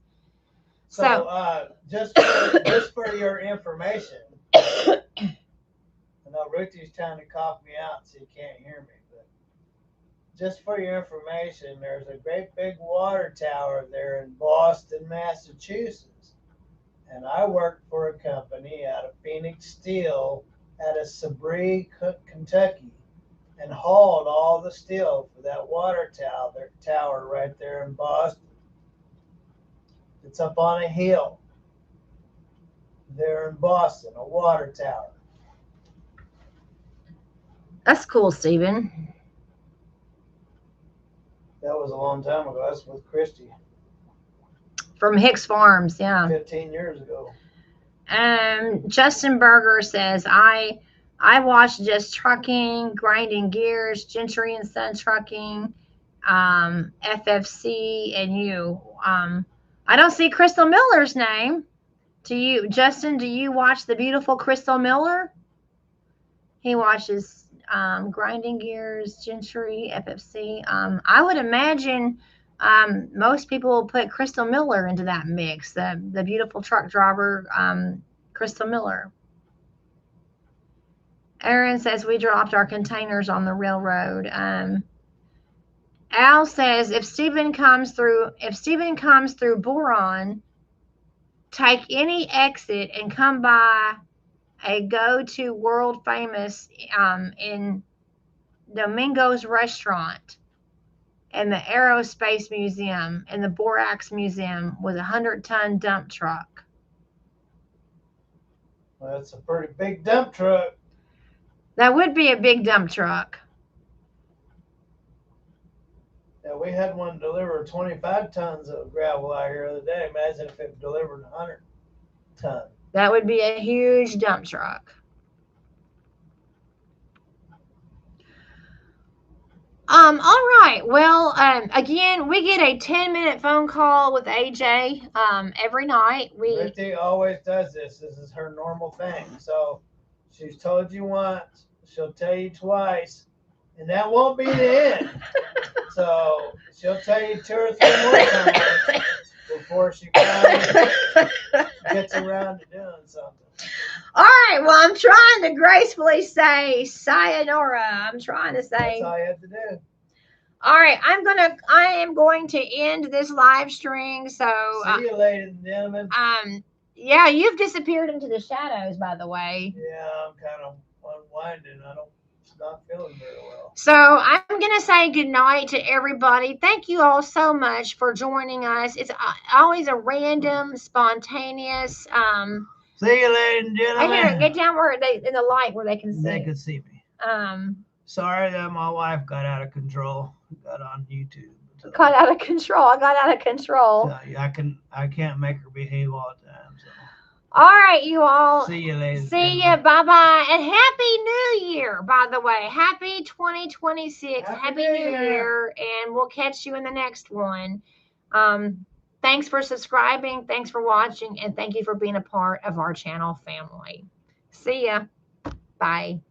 Oh, yeah. So just for your information, I know Ruthie's trying to cough me out so you can't hear me. Just for your information, there's a great big water tower there in Boston, Massachusetts. And I worked for a company out of Phoenix Steel out of Sabree, Kentucky, and hauled all the steel for that water tower right there in Boston. It's up on a hill there in Boston, a water tower. That's cool, Stephen. That was a long time ago. That's with Christy. From Hicks Farms, yeah. 15 years ago. Justin Berger says, I watch Just Trucking, Grinding Gears, Gentry and Son Trucking, FFC, and you. I don't see Crystal Miller's name. Do you, Justin, do you watch the beautiful Crystal Miller? He watches Grinding Gears, Gentry, FFC. I would imagine most people will put Crystal Miller into that mix, the beautiful truck driver, Crystal Miller. Aaron says we dropped our containers on the railroad. Al says if Stephen comes through Boron, take any exit and come by a go-to world famous in Domingo's Restaurant and the Aerospace Museum and the Borax Museum with a 100-ton dump truck. Well, that's a pretty big dump truck. That would be a big dump truck. Yeah, we had one deliver 25 tons of gravel out here the other day. Imagine if it delivered 100 tons. That would be a huge dump truck. All right. Well, again, we get a 10-minute phone call with AJ every night. Ruthie always does this. This is her normal thing. So she's told you once, she'll tell you twice, and that won't be the end. So she'll tell you 2 or 3 more times before she finally gets around to doing something. All right. Well, I'm trying to gracefully say sayonara. I'm trying to say. That's all you have to do. All right. I am going to end this live stream. So. See you, ladies and gentlemen. Yeah, you've disappeared into the shadows, by the way. Yeah, I'm kind of unwinding. Not feeling very well. So I'm going to say goodnight to everybody. Thank you all so much for joining us. It's always a random, spontaneous. See you, ladies and gentlemen. I hear get down where they in the light where they can see. They can see me. Sorry that my wife got out of control. Got on YouTube. Got out of control. I got out of control. So I can't make her behave all the time. So. All right, you all. See you later. See you. Bye-bye. And Happy New Year, by the way. Happy 2026. Happy New Year. And we'll catch you in the next one. Thanks for subscribing. Thanks for watching. And thank you for being a part of our channel family. See ya. Bye.